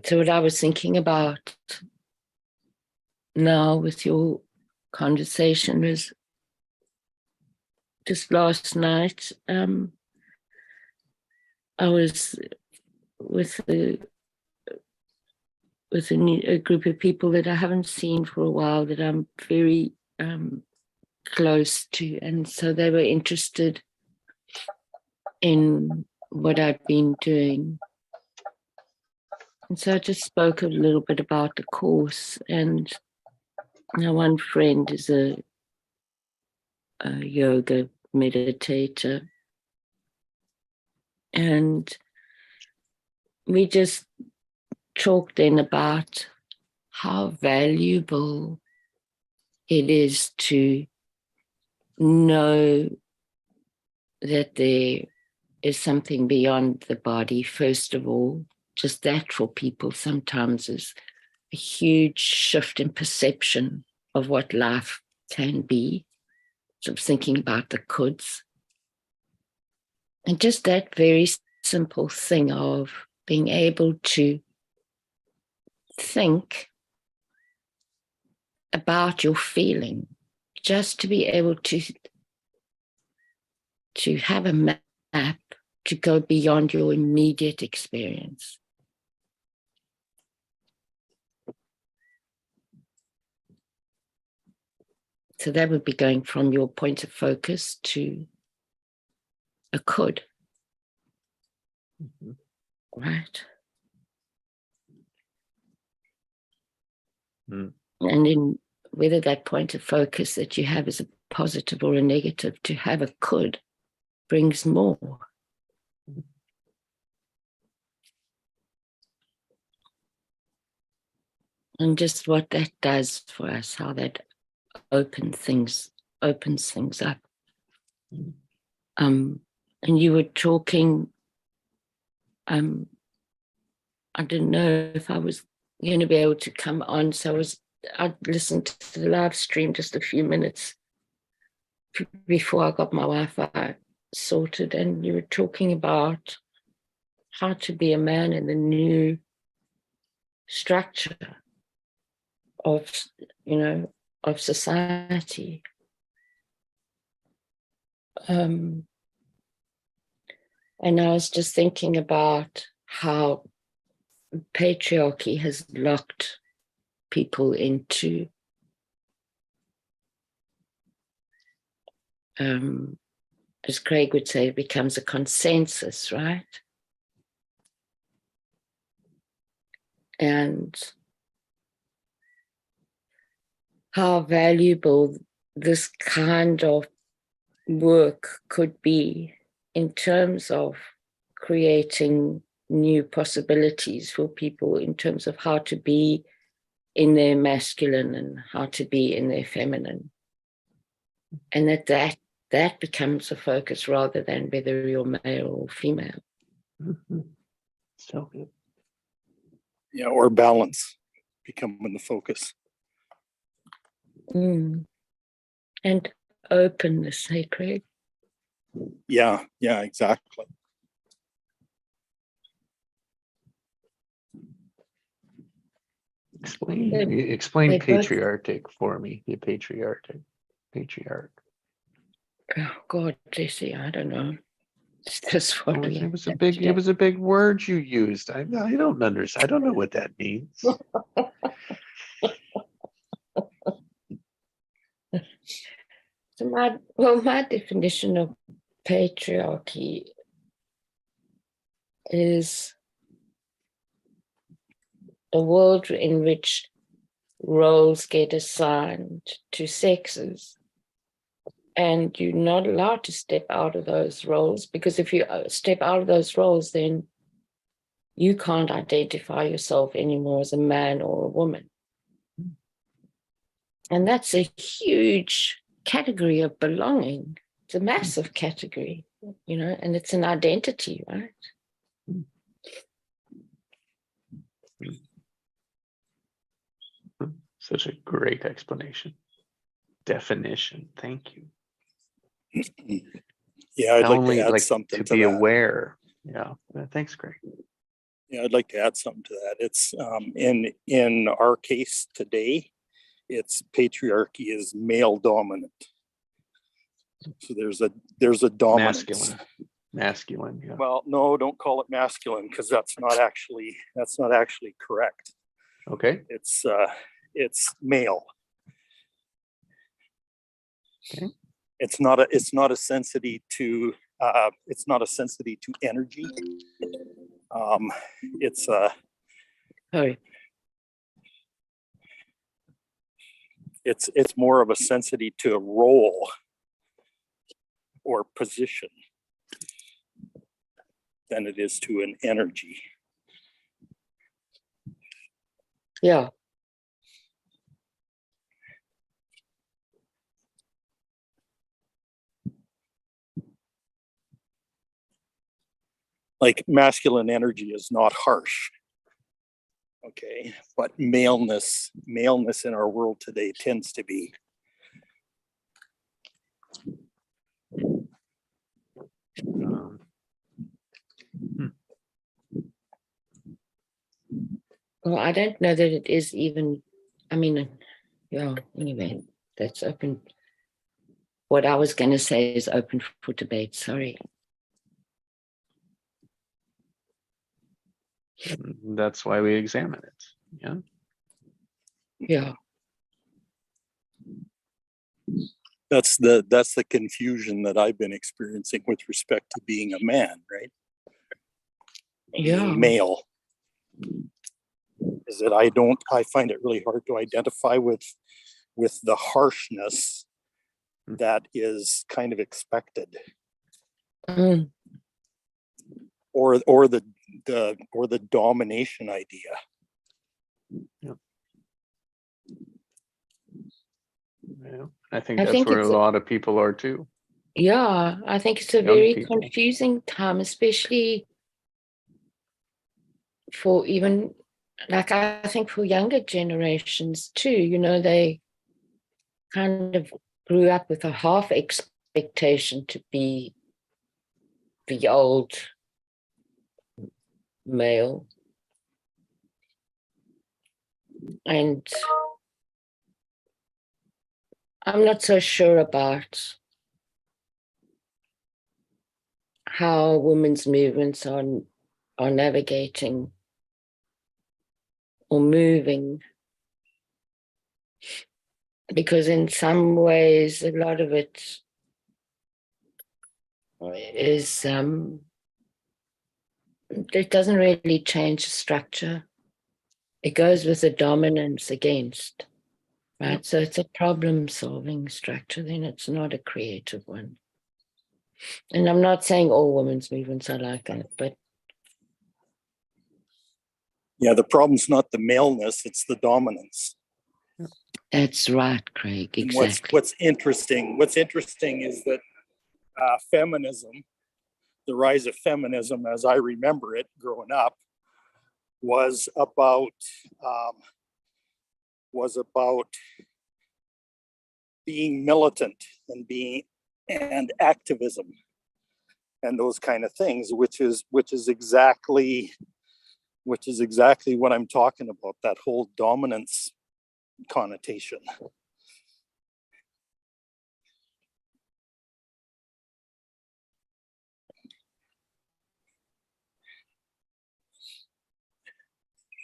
So what I was thinking about now with your conversation was just last night, I was with a group of people that I haven't seen for a while that I'm very close to, and so they were interested in what I'd been doing. And so I just spoke a little bit about the course, and now one friend is a yoga meditator, and we just talked then about how valuable it is to know that there is something beyond the body. First of all, just that for people sometimes is a huge shift in perception of what life can be. sort of thinking about the coulds. And just that very simple thing of being able to think about your feeling, just to be able to have a map to go beyond your immediate experience. So that would be going from your point of focus to a could, Mhm. right? Mm. And in whether that point of focus that you have is a positive or a negative, to have a could brings more. And just what that does for us, how that opens things up. And you were talking, I didn't know if I was going to be able to come on, so I listened to the live stream just a few minutes before I got my Wi-Fi sorted, and you were talking about how to be a man in the new structure of, of society. And I was just thinking about how patriarchy has locked people into as Craig would say, it becomes a consensus, right? And how valuable this kind of work could be in terms of creating new possibilities for people in terms of how to be in their masculine and how to be in their feminine. And that becomes a focus rather than whether you're male or female. Mhm. So good. Yeah, or balance becoming the focus. And openness, hey, Craig? Yeah, exactly. Explain they both- patriarchic for me. The patriarch. Oh God, Jesse, I don't know. It's just what It was a big word you used. I don't understand. I don't know what that means. So my definition of patriarchy is a world in which roles get assigned to sexes, and you're not allowed to step out of those roles, because if you step out of those roles, then you can't identify yourself anymore as a man or a woman. And that's a huge category of belonging. It's a massive category, and it's an identity, right? Such a great explanation. Definition. Thank you. Yeah, I'd Not like only to add like something to to be that. aware. Yeah. Thanks, Greg. Yeah, I'd like to add something to that. It's in our case today, it's patriarchy is male dominant. So there's a dominance. Masculine. Yeah. Well, no, don't call it masculine, because that's not actually correct. Okay. It's male. Okay. It's not a sensitivity to energy. It's more of a sensitivity to a role or position than it is to an energy. Yeah. Like masculine energy is not harsh. Okay, but maleness in our world today tends to be. Um, Well, I don't know that it is even, I mean, yeah, anyway, that's open. What I was going to say is open for debate. Sorry. and that's why we examine it. Yeah. Yeah. That's the confusion that I've been experiencing with respect to being a man, right? Yeah. Being male. Is that I find it really hard to identify with the harshness that is kind of expected, Mm, or the domination idea. Yeah. I think I that's think where a it's lot of people are too. yeah, I think it's a Young very people. confusing time, especially for even like I think for younger generations too. You know, they kind of grew up with a half expectation to be the old male. And I'm not so sure about how women's movements are navigating or moving, because in some ways a lot of it is it doesn't really change the structure. It goes with the dominance against, right? Yep. So it's a problem solving structure, then it's not a creative one. And I'm not saying all women's movements are like that, but Yeah, the problem's not the maleness, it's the dominance. that's right, Craig. And Exactly. what's interesting is that feminism, the rise of feminism, as I remember it growing up, was about being militant and activism and those kind of things, which is exactly what I'm talking about, that whole dominance connotation.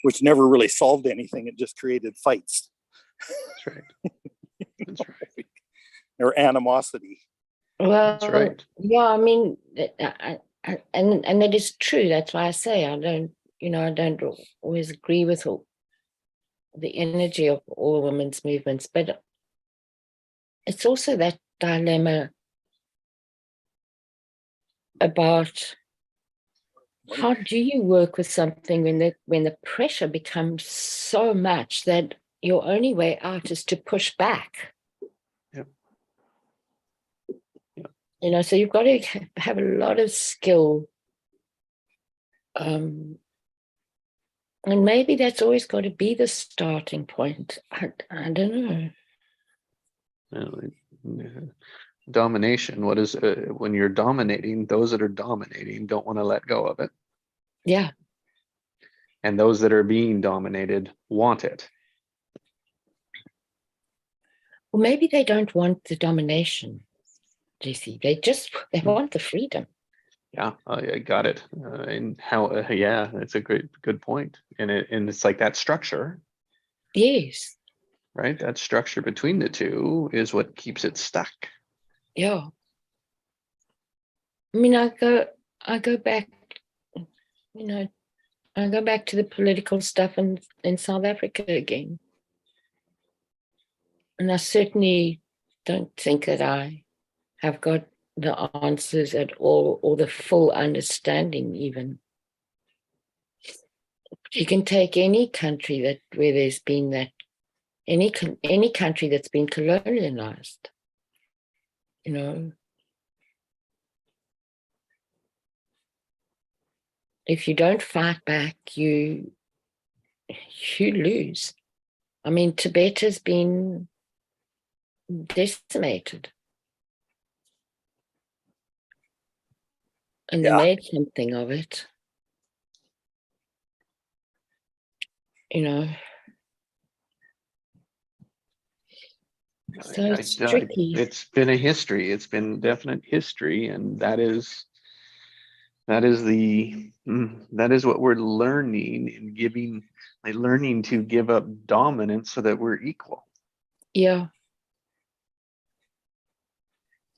Which never really solved anything. It just created fights. That's right. That's right. Or animosity. Well, That's right. yeah, I mean, and that is true. That's why I say I don't always agree with the energy of all women's movements, but it's also that dilemma about how do you work with something when the pressure becomes so much that your only way out is to push back. Yep. Yep. You know, so you've got to have a lot of skill. And maybe that's always got to be the starting point. I don't know. Domination. What is when you're dominating? Those that are dominating don't want to let go of it, Yeah. and those that are being dominated want it. Well, maybe they don't want the domination, JC. They want the freedom. Yeah, I got it. And how? Yeah, that's a good point. And it's like that structure, Yes. right? That structure between the two is what keeps it stuck. Yeah. I mean, I go back, you know, I go back to the political stuff in South Africa again. And I certainly don't think that I have got the answers at all or the full understanding even. You can take any country where there's been that, any country that's been colonialized, you know. If you don't fight back, you lose. I mean, Tibet has been decimated. and Yeah. they made something of it. You know, so it's tricky. It's been a history. It's been definite history, and that is that is what we're learning and giving, like learning to give up dominance so that we're equal. Yeah,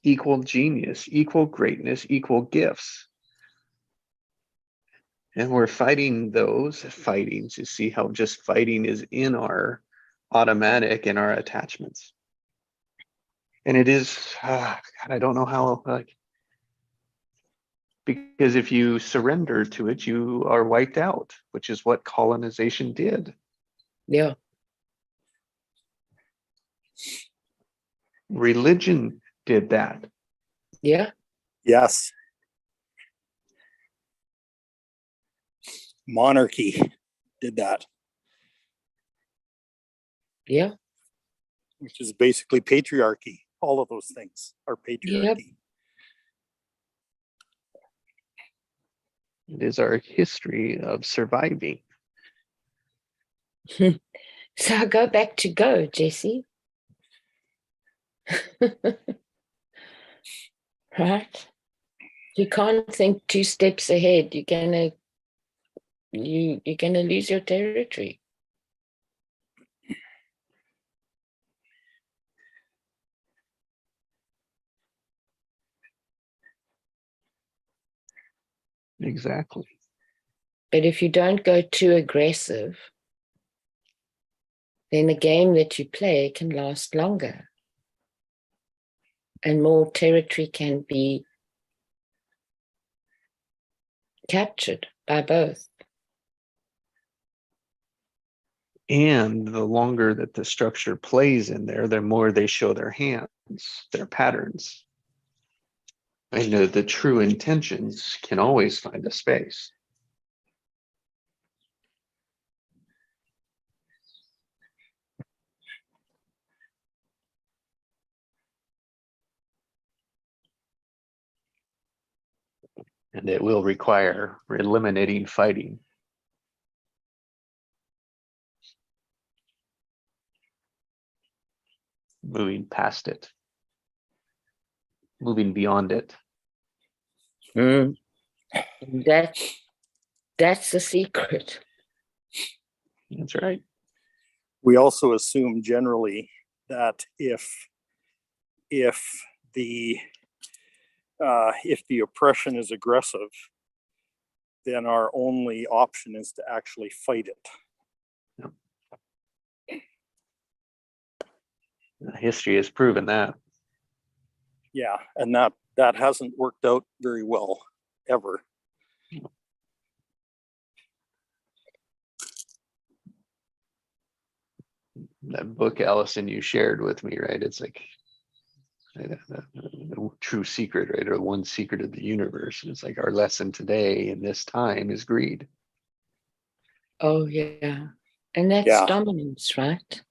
Equal genius, equal greatness, equal gifts. And we're fighting to see how just fighting is in our automatic and our attachments. And it is, God, I don't know how, like, because if you surrender to it, you are wiped out, which is what colonization did. yeah, Religion did that. yeah, Yes. Monarchy did that, yeah, which is basically patriarchy. All of those things are Yep. patriarchy. It is our history of surviving. So I go back to go, Jesse. Right? You can't think 2 steps ahead. You're gonna lose your territory. Exactly. But if you don't go too aggressive, then the game that you play can last longer. And more territory can be captured by both. And the longer that the structure plays in there, the more they show their hands, their patterns. I know the true intentions can always find a space. And it will require eliminating fighting. Moving past it. Moving beyond it. That's the secret. That's right. We also assume generally that if the oppression is aggressive, then our only option is to actually fight it. History has proven that. Yeah, and that hasn't worked out very well ever. That book, Allison, you shared with me, right? It's like the true secret, right? Or one secret of the universe. And it's like our lesson today in this time is greed. Oh, yeah. And that's Yeah. dominance, right?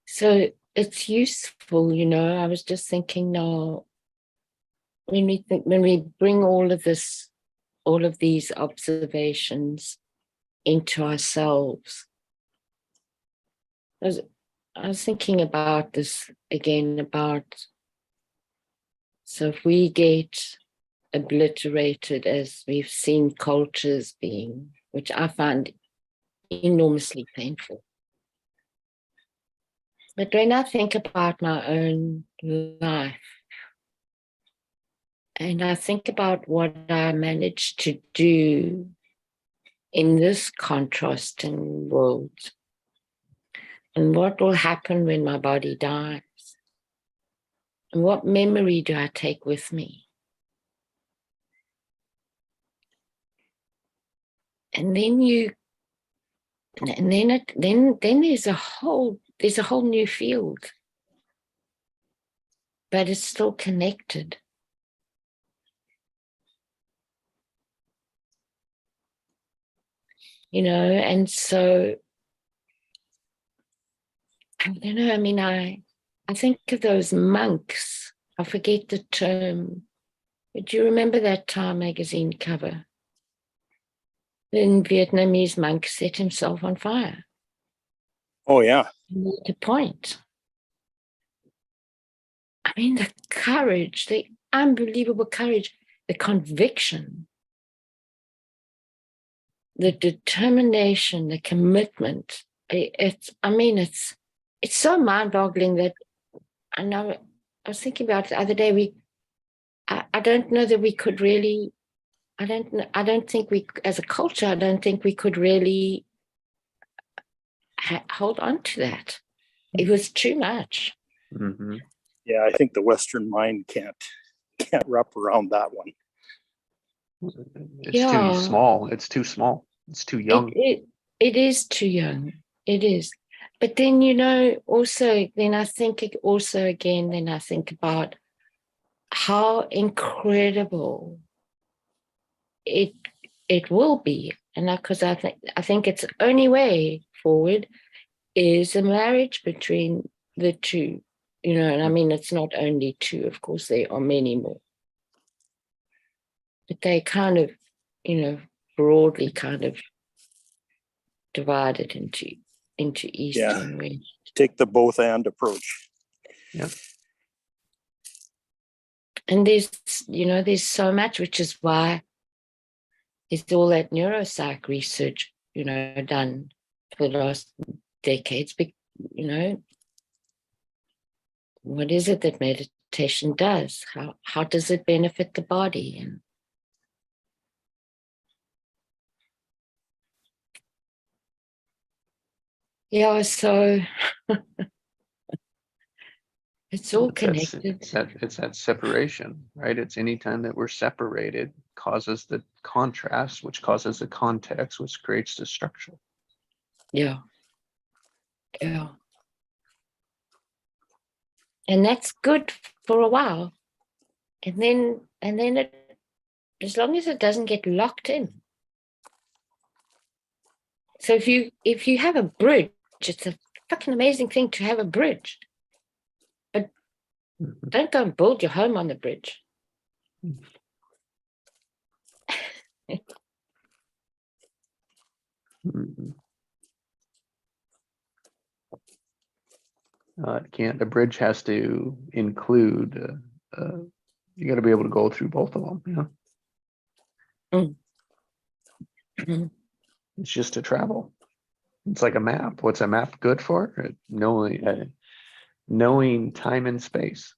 So it's useful, I was just thinking now, when we bring all of these observations into ourselves, I was thinking about this again, so if we get obliterated as we've seen cultures being, which I find enormously painful. But when I think about my own life, and I think about what I managed to do in this contrasting world, and what will happen when my body dies, and what memory do I take with me? And then there's a whole new field, but it's still connected. And so, I don't know, I think of those monks. I forget the term. But do you remember that Time magazine cover? The Vietnamese monk set himself on fire. Oh, yeah. He made a point. I mean, the courage, the unbelievable courage, the conviction, the determination, the commitment. It's so mind-boggling that I know. I was thinking about it the other day. I don't know that we could really. I don't think we, as a culture, I don't think we could really hold on to that. It was too much. Mhm. Yeah, I think the Western mind can't wrap around that one. It's Yeah. too small. It's too small. It's too young. It is too young. It is. But then, also, then I think about how incredible it will be. And because I think it's the only way forward is a marriage between the two, and I mean, it's not only two, of course, there are many more. But they kind of, broadly kind of divided into east and west. Take the both and approach. Yeah. And there's so much, which is why there's all that neuropsych research, done for the last decades. What is it that meditation does? How does it benefit the body? And yeah, so it's all connected. It's that separation, right? It's any time that we're separated causes the contrast, which causes the context, which creates the structure. Yeah. Yeah. And that's good for a while. And then it, as long as it doesn't get locked in. So if you have a bridge, it's a fucking amazing thing to have a bridge. But don't go and build your home on the bridge. Mhm. It can't. The bridge has to include. You got to be able to go through both of them. Mhm. It's just to travel. It's like a map. What's a map good for? Knowing time and space.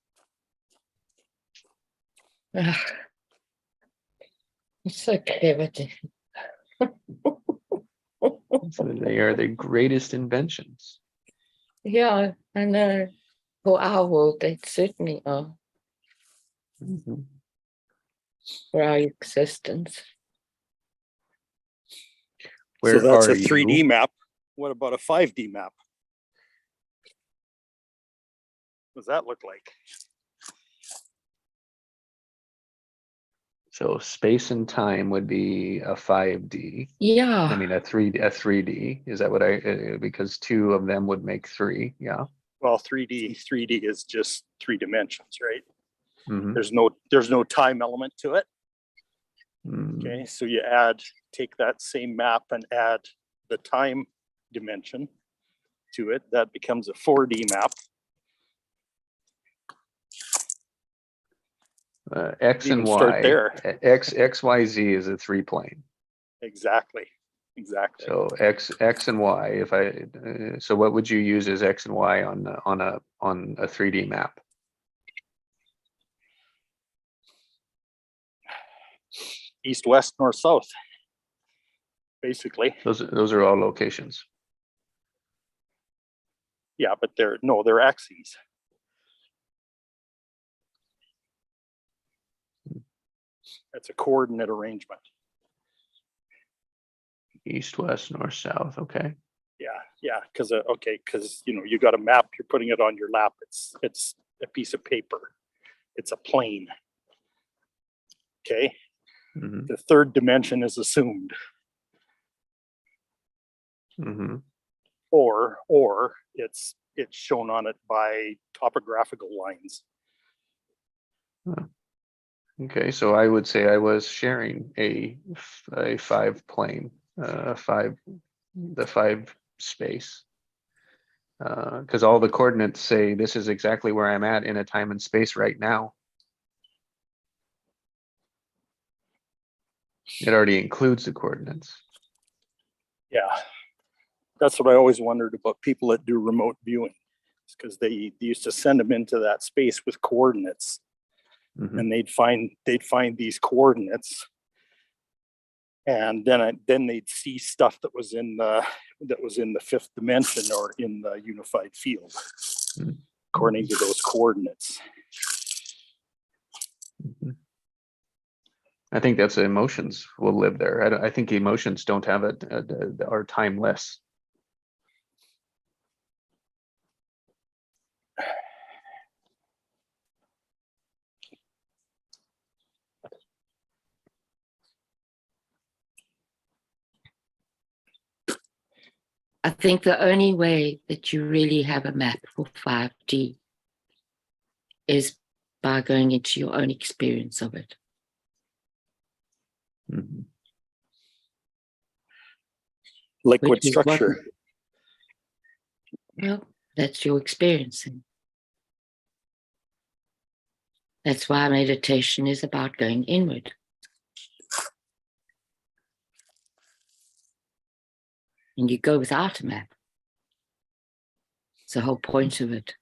It's so clever. So they are the greatest inventions. Yeah, I know. For our world, they certainly are. Mhm. For our existence. Where so that's are a 3D you? map. What about a 5D map? What does that look like? So space and time would be a 5D. Yeah. I mean a 3D. Is that what because two of them would make three. Yeah. Well, 3D is just 3 dimensions, right? Mhm. There's no time element to it. Mm. Okay, so you take that same map and add the time dimension to it. That becomes a 4D map. X You and can start Y. there. X, Y, Z is a 3-plane. Exactly. So X and Y. So what would you use as X and Y on a 3D map? East, west, north, south. Basically. Those are all locations. Yeah, but they're axes. That's a coordinate arrangement. East, west, north, south. Okay. Yeah, because you got a map. You're putting it on your lap. It's a piece of paper. It's a plane. Okay. Mm-hmm. The third dimension is assumed. Mm-hmm. Or it's it's shown on it by topographical lines. Okay, so I would say I was sharing a 5 plane, the 5 space. Because all the coordinates say this is exactly where I'm at in a time and space right now. It already includes the coordinates. Yeah, that's what I always wondered about people that do remote viewing, because they used to send them into that space with coordinates, Mhm. and they'd find these coordinates, and then they'd see stuff that was in the fifth dimension or in the unified field, Mhm. according to those coordinates. Mhm. I think that's emotions will live there. I think emotions don't have are timeless. I think the only way that you really have a map for 5D is by going into your own experience of it. Mhm. Liquid Which is what- structure. Well, that's your experiencing. That's why meditation is about going inward. And you go without a map. It's the whole point of it.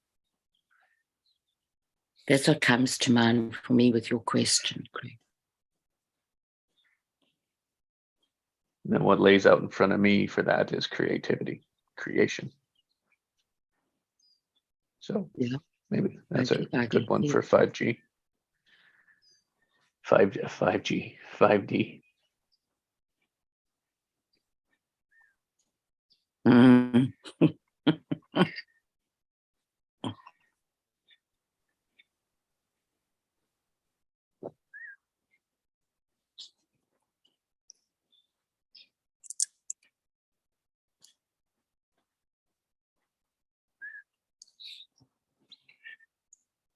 That's what comes to mind for me with your question, Craig. And what lays out in front of me for that is creativity, creation. So Yeah. maybe that's a I good one see. for 5G. 5D. Mm.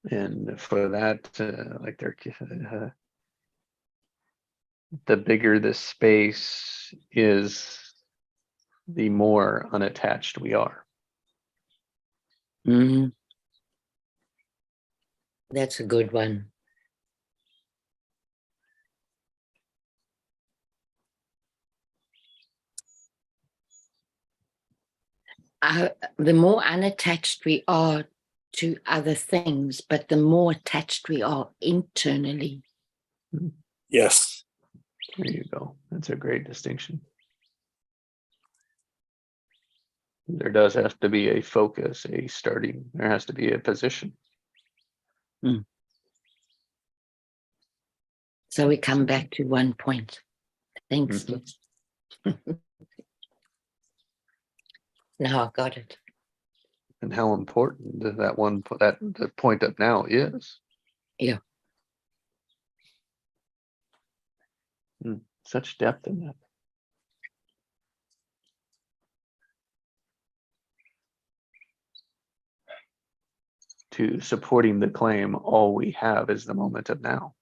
And for that, the bigger the space is, the more unattached we are. Mm. That's a good one. The more unattached we are to other things, but the more attached we are internally. Yes. There you go. That's a great distinction. There does have to be a focus, there has to be a position. So we come back to one point. Thanks. Mhm. Now I got it. And how important the point up now is. Yeah. Such depth in that. To supporting the claim, all we have is the moment of now.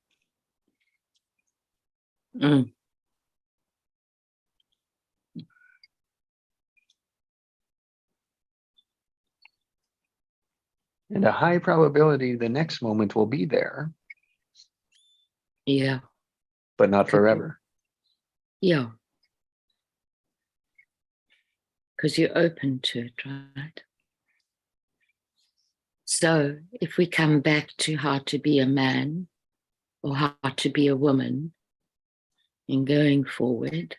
Mm. And a high probability the next moment will be there, Yeah. but not forever. Yeah. Because you're open to it, right? So if we come back to how to be a man or how to be a woman in going forward,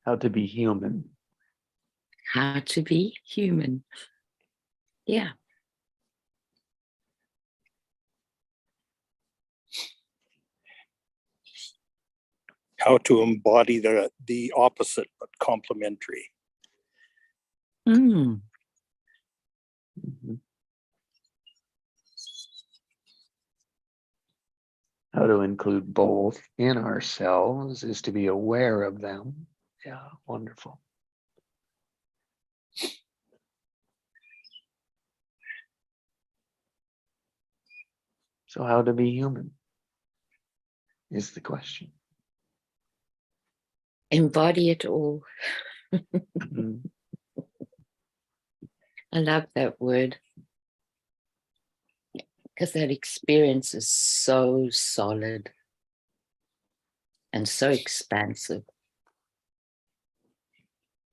How to be human. how to be human. Yeah. How to embody the opposite but complementary. Mm. Mhm. How to include both in ourselves is to be aware of them. Yeah, wonderful. So how to be human is the question. Embody it all. Mm. I love that word because that experience is so solid and so expansive.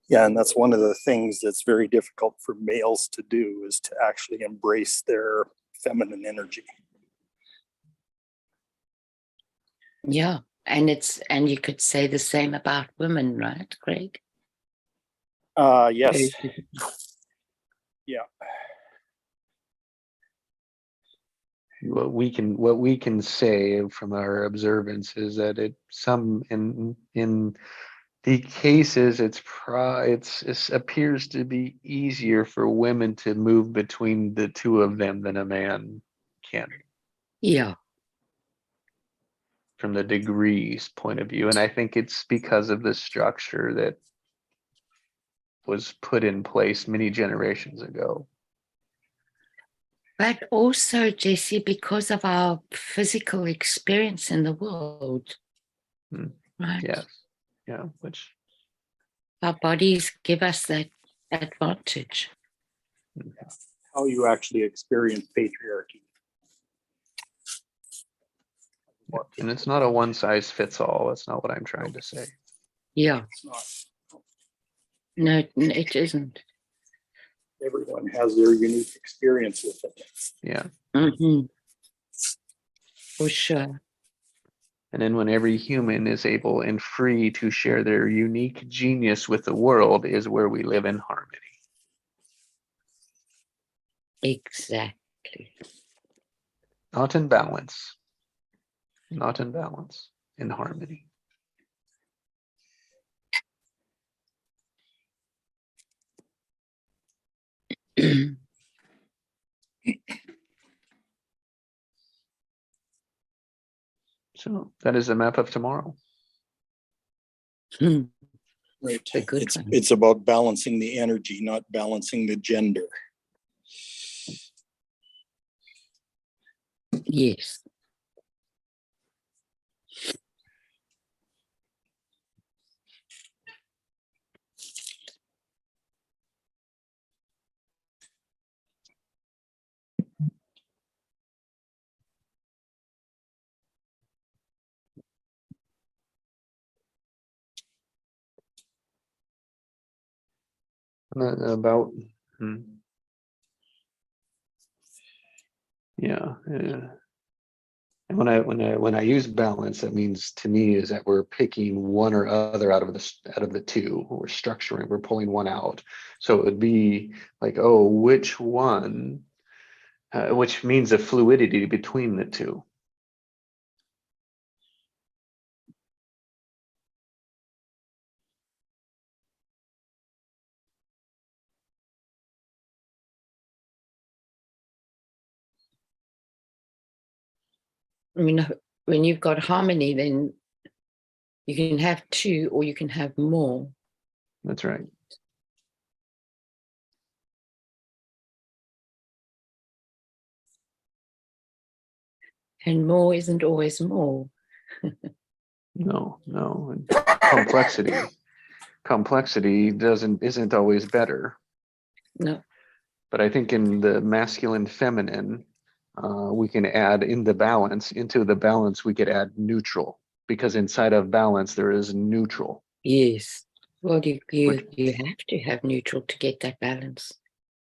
Yeah, and that's one of the things that's very difficult for males to do, is to actually embrace their feminine energy. Yeah. And you could say the same about women, right, Greg? Yes. Yeah. What we can say from our observance is that some in the cases it appears to be easier for women to move between the two of them than a man can, Yeah. from the degrees point of view. And I think it's because of the structure that was put in place many generations ago. But also, Jesse, because of our physical experience in the world, Hmm. right? Yes. Yeah. Which Our bodies give us that advantage. How you actually experience patriarchy. and it's not a one size fits all. That's not what I'm trying to say. Yeah. It's not. No, it isn't. Everyone has their unique experience with it. Yeah. Mm-hmm. For sure. And then when every human is able and free to share their unique genius with the world is where we live in harmony. Exactly. Not in balance. Not in balance. In harmony. So that is the map of tomorrow. Right. A good It's one. it's about balancing the energy, not balancing the gender. Yes. About yeah. And when I use balance, that means to me is that we're picking one or other out of the two. We're structuring. We're pulling one out. So it would be like, oh, which one? Which means a fluidity between the two. I mean, when you've got harmony, then you can have two or you can have more. That's right. And more isn't always more. No. And complexity isn't always better. No. But I think in the masculine feminine, we can add into the balance, we could add neutral, because inside of balance, there is neutral. Yes. Well, you have to have neutral to get that balance.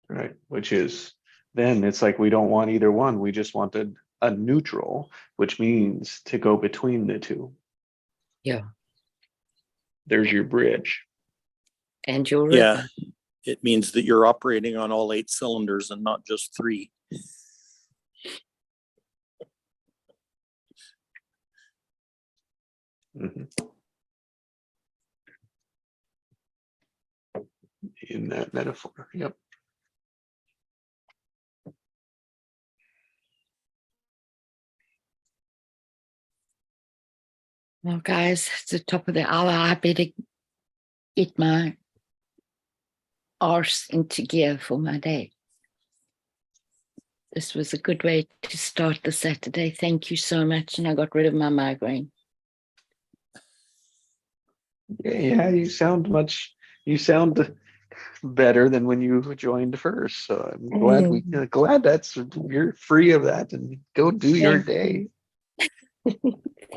Right. Which is, then it's like we don't want either one. We just wanted a neutral, which means to go between the two. Yeah. There's your bridge. And your Yeah. rhythm. It means that you're operating on all 8 cylinders and not just 3. Mhm. In that metaphor. Yep. Well, guys, it's the top of the hour. I better get my arse into gear for my day. this was a good way to start the Saturday. Thank you so much. And I got rid of my migraine. Yeah, you sound better than when you joined first. So I'm glad that's you're free of that and go do your Thank day.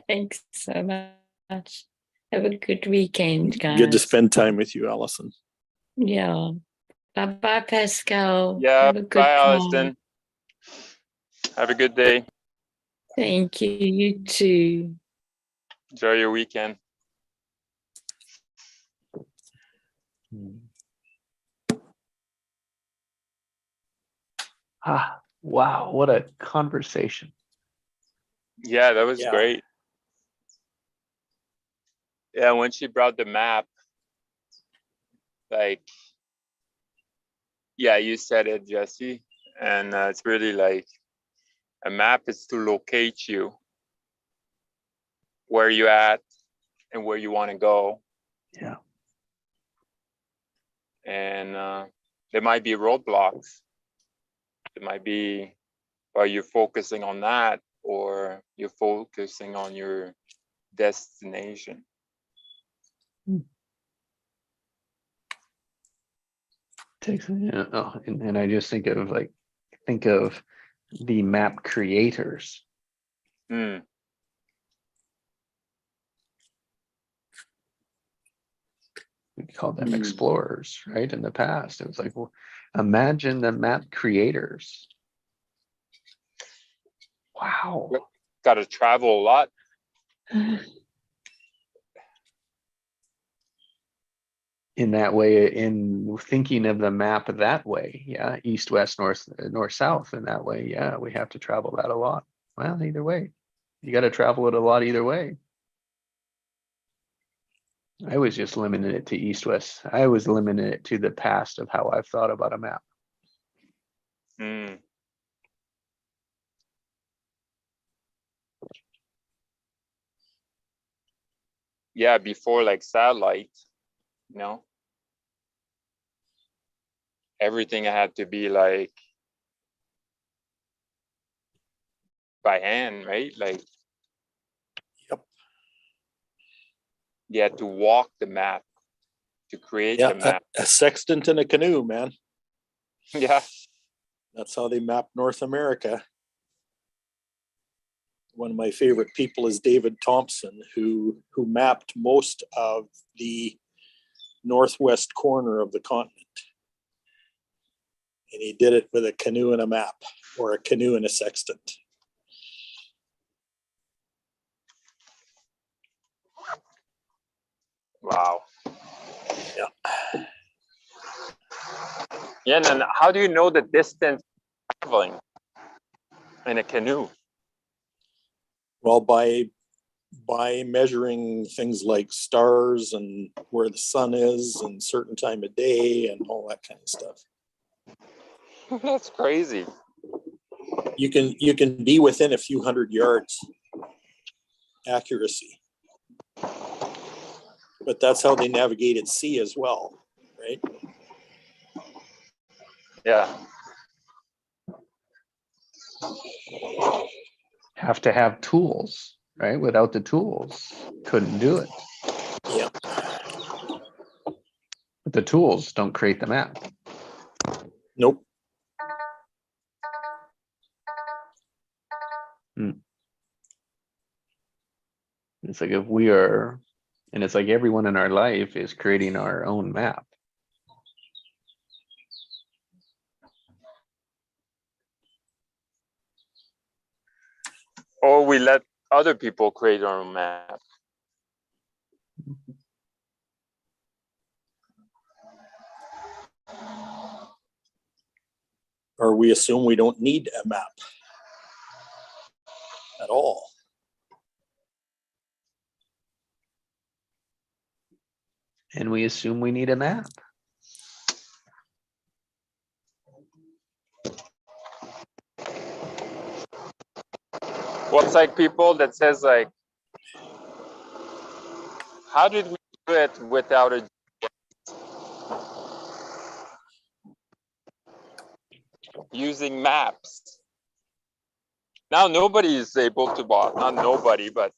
Thanks so much. Have a good weekend, guys. Good to spend time with you, Allison. Yeah. Bye-bye, Pascal. Yeah, Have a good bye, time. Alliston. Have a good day. Thank you. You too. Enjoy your weekend. Ah, wow, what a conversation. Yeah, that was Yeah. great. Yeah, when she brought the map, like, yeah, you said it, Jesse. And it's really like a map is to locate you where you at and where you want to go. Yeah. And there might be roadblocks. It might be, are you focusing on that or you're focusing on your destination? Takes and I just think of the map creators. Hmm. We called them explorers, right? In the past, it was like, well, imagine the map creators. Wow. Got to travel a lot. In that way, in thinking of the map that way, yeah, east, west, north, south, in that way, yeah, we have to travel that a lot. Well, either way, you got to travel it a lot either way. I was just limiting it to east, west. I was limiting it to the past of how I've thought about a map. Hmm. Yeah, before like satellite, you know, everything had to be like by hand, right? Like, Yep. you had to walk the map to create Yeah, the map. a sextant and a canoe, man. Yeah. That's how they mapped North America. One of my favorite people is David Thompson, who mapped most of the northwest corner of the continent. And he did it with a canoe and a map, or a canoe and a sextant. Wow. Yeah. Yeah, and then how do you know the distance traveling in a canoe? Well, by measuring things like stars and where the sun is and certain time of day and all that kind of stuff. That's crazy. You can be within a few hundred yards accuracy. But that's how they navigated sea as well, right? Yeah. Have to have tools, right? Without the tools, couldn't do it. Yeah. But the tools don't create the map. Nope. It's like if we are, and it's like everyone in our life is creating our own map. Or we let other people create our own map. Or we assume we don't need a map at all. And we assume we need a map. What's like people that says like, how did we do it without a using maps? Now nobody is able to, well, not nobody, but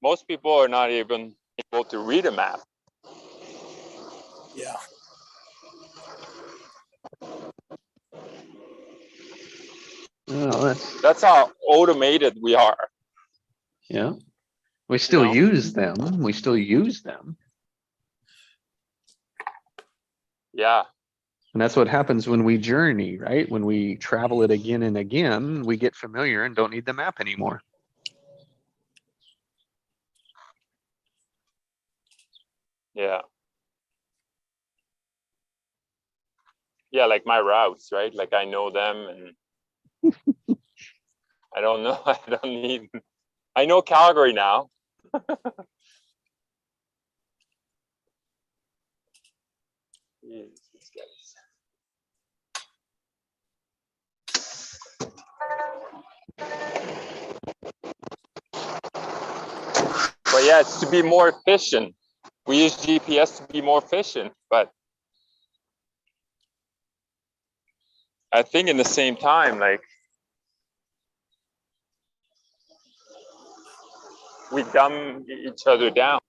most people are not even able to read a map. Yeah. Well, That's how automated we are. yeah. We still know? use them. We still use them. Yeah, And that's what happens when we journey, right? When we travel it again and again, we get familiar and don't need the map anymore. yeah. Yeah, like my routes, right? Like I know them and I don't know, I don't need, I know Calgary now. Jeez, these guys. But yeah, it's to be more efficient. We use GPS to be more efficient, but I think in the same time, like we dumb each other down.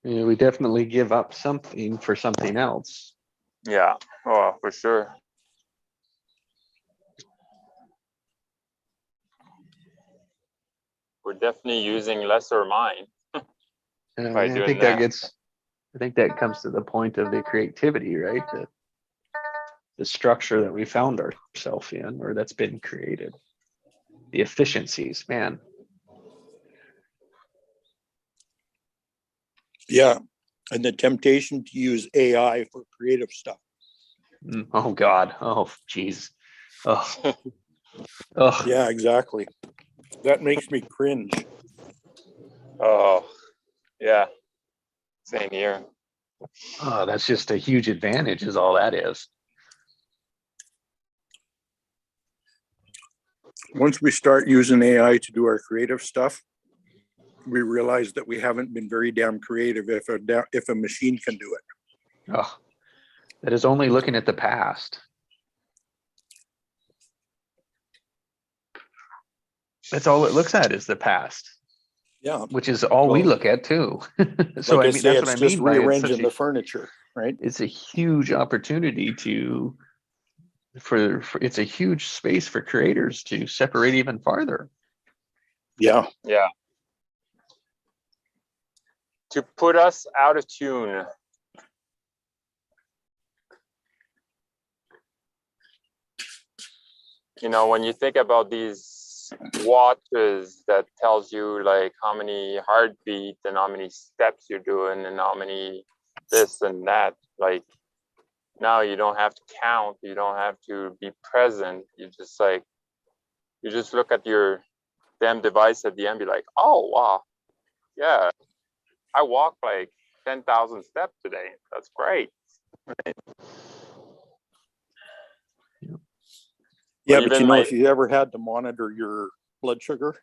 Yeah, we definitely give up something for something else. Yeah, oh, for sure. We're definitely using lesser mind And by I doing think that. I think that comes to the point of the creativity, right? The structure that we found ourselves in, or that's been created. The efficiencies, man. Yeah. And the temptation to use AI for creative stuff. Oh God. Oh geez. Oh. Oh. Yeah, exactly. That makes me cringe. Oh, yeah, same here. Oh, that's just a huge advantage, is all that is. Once we start using AI to do our creative stuff, we realize that we haven't been very damn creative if a machine can do it. Oh, that is only looking at the past. That's all it looks at is the past, Yeah. which is all we Well, look at too. So like I I mean, say, that's what I it's just mean by it's such rearranging a, the furniture, right? it's a huge opportunity for it's a huge space for creators to separate even farther. Yeah. Yeah. To put us out of tune. You know, when you think about these watches that tells you like how many heartbeat and how many steps you're doing and how many this and that, like now you don't have to count, you don't have to be present. You just look at your damn device at the end, be like, oh wow, yeah, I walked like 10,000 steps today. That's great. Yeah, but even you know, my if you ever had to monitor your blood sugar,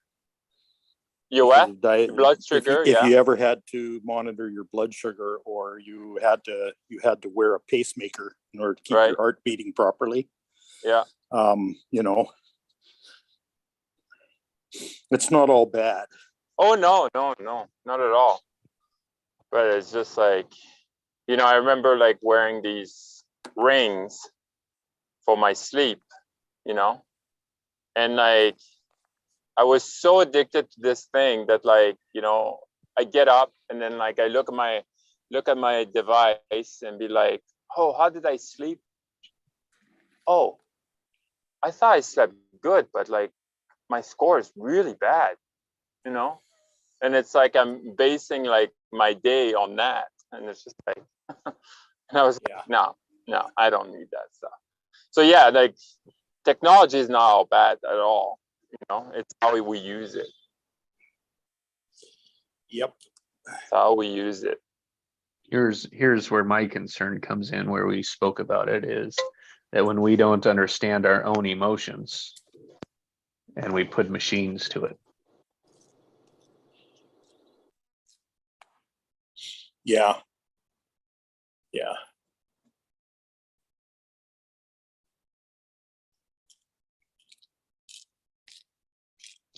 you because what? of diet, Blood sugar, if yeah, you ever had to monitor your blood sugar, or you had to wear a pacemaker in order to keep right, your heart beating properly, yeah. you know, it's not all bad. Oh no, no, no, not at all. But it's just like, you know, I remember like wearing these rings for my sleep, you know, and like I was so addicted to this thing that like, you know, I get up and then like I look at my device and be like, oh, how did I sleep? Oh, I thought I slept good, but like my score is really bad, you know? And it's like I'm basing like my day on that. And it's just like, and I was Yeah. like, no, I don't need that stuff. So yeah, like technology is not all bad at all. You know, it's how we use it. Yep. It's how we use it. Here's where my concern comes in, where we spoke about it, is that when we don't understand our own emotions and we put machines to it. Yeah. Yeah.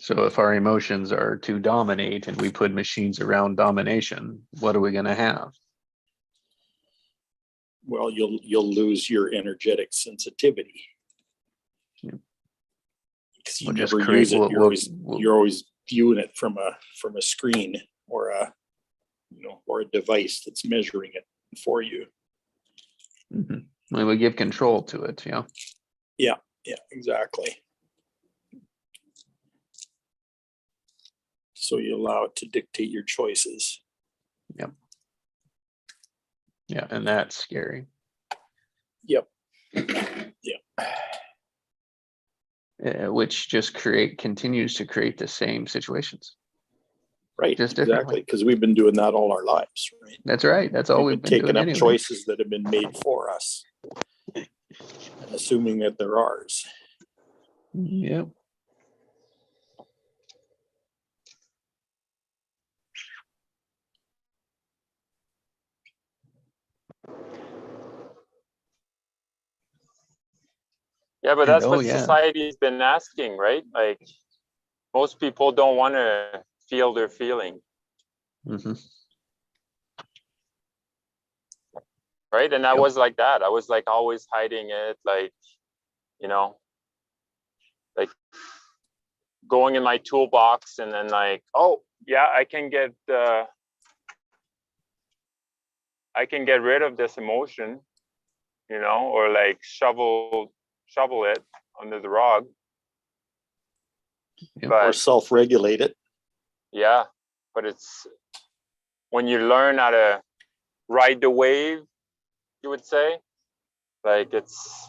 So if our emotions are to dominate and we put machines around domination, what are we going to have? Well, you'll lose your energetic sensitivity. Yeah. Because you We'll just never create- use it. we'll- You're always viewing it from a screen or or a device that's measuring it for you. Mhm. We would give control to it. Yeah. Yeah, exactly. So you allow it to dictate your choices. Yeah. And that's scary. Yep. Which just continues to create the same situations. Right, Just differently. exactly. Because we've been doing that all our lives, right? That's right. That's all we've been doing taking up anyway. choices that have been made for us, and assuming that they're ours. Yeah. Yeah, but that's Oh, what yeah. society's been asking, right? Like most people don't want to feel their feeling, Hmm. right? And I Yep. was like that. I was like always hiding it, like, like going in my toolbox and then like, oh yeah, I can get rid of this emotion, or like shovel it under the rug. Yep. Or But self-regulate it. yeah, but it's when you learn how to ride the wave, you would say, like it's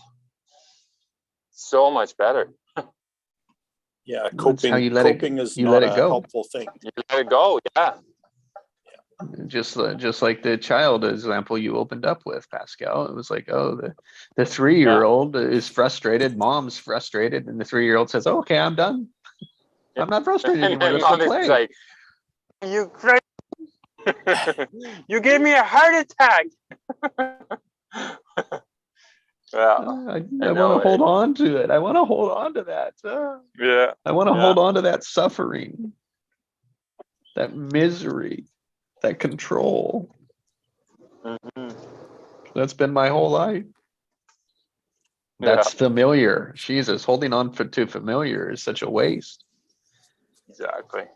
so much better. Yeah, Well, it's how you let it- coping is you not let it a go. helpful thing. You let it go, yeah. Just like the child example you opened up with, Pascal. It was like, oh, the 3-year-old is frustrated, mom's frustrated, and the 3-year-old says, oh, okay, I'm done. I'm not frustrated And anymore. then Let's go mom is play. like, you crazy. You gave me a heart attack. Well, I I want know to hold it. on to it. I want to hold on to that. Yeah. I want to Yeah. hold on to that suffering, that misery, that control. Mhm. That's been my whole life. That's familiar. Jesus, holding on to familiar is such a waste. Exactly.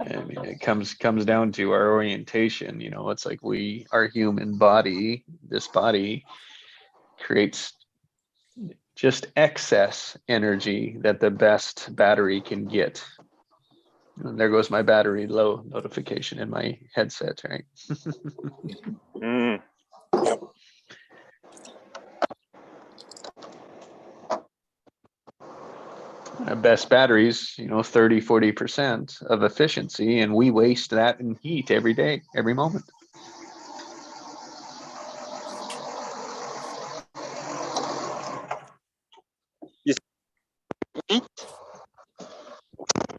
I mean, it comes down to our orientation. It's like our human body, this body creates just excess energy that the best battery can get. And there goes my battery low notification in my headset, right? Mm. Best batteries, 30-40% of efficiency, and we waste that in heat every day, every moment. Heat?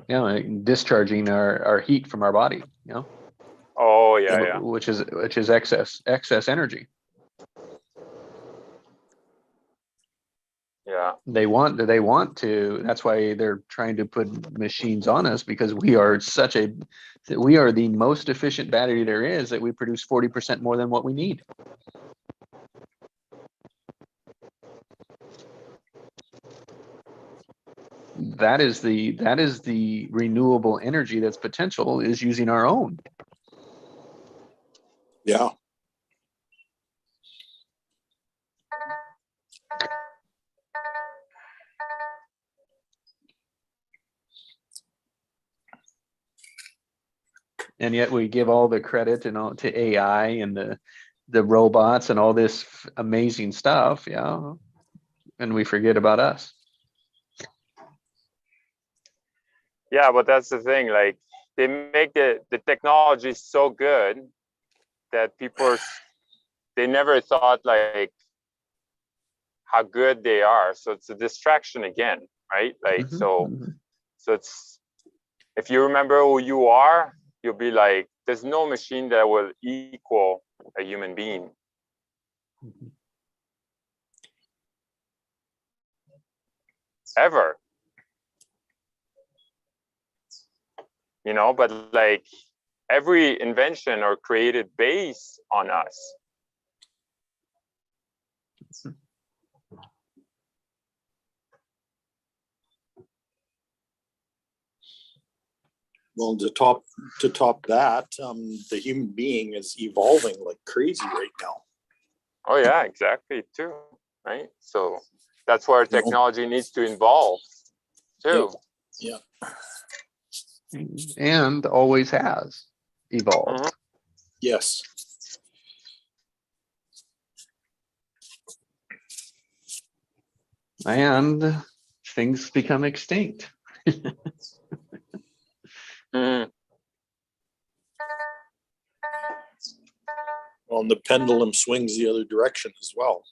Like discharging our heat from our body, Oh yeah. which is excess energy. Yeah. They want to, that's why they're trying to put machines on us, because we are the most efficient battery there is, that we produce 40% more than what we need. That is the renewable energy that's potential, is using our own. Yeah. And yet we give all the credit and all to AI and the robots and all this amazing stuff, and we forget about us. Yeah, but that's the thing. Like they make the technology so good that they never thought like how good they are. So it's a distraction again. right? Like, Mhm, so, mhm. so it's, if you remember who you are, you'll be like, there's no machine that will equal a human being. Mhm. Ever. You know, but like every invention or created based on us. Well, to top that, the human being is evolving like crazy right now. Oh yeah, exactly too, right? So that's where technology needs to evolve too. Yeah. And always has evolved. Mhm. Yes. And things become extinct. Mhm. Well, and the pendulum swings the other direction as well.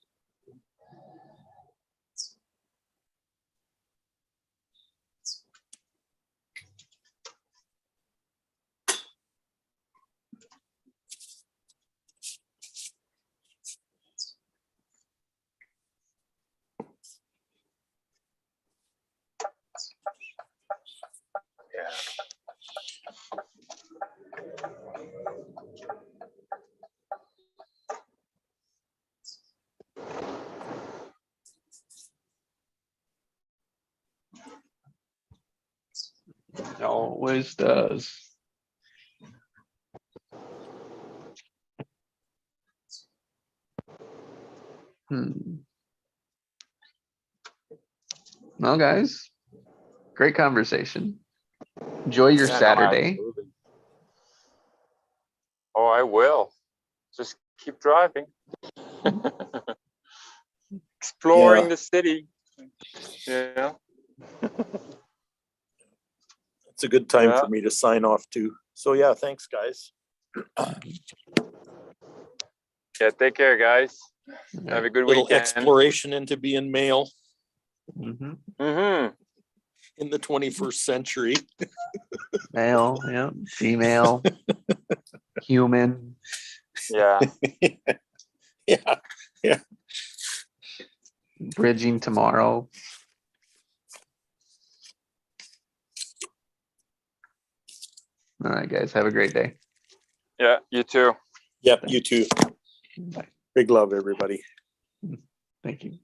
It always does. Well, guys, great conversation. Enjoy your Yeah, no, Saturday. absolutely. Oh, I will. Just keep driving. Exploring Yeah. the city. You know? It's a good time Yeah. for me to sign off too. So yeah, thanks guys. Yeah, take care, guys. Have a good Little weekend. exploration into being male Mhm. Mm-hmm. in the 21st century. Male, yeah, female, human. Yeah. Yeah. Bridging tomorrow. All right, guys, have a great day. Yeah, you too. Yep, you too. Bye. Big love, everybody. Thank you.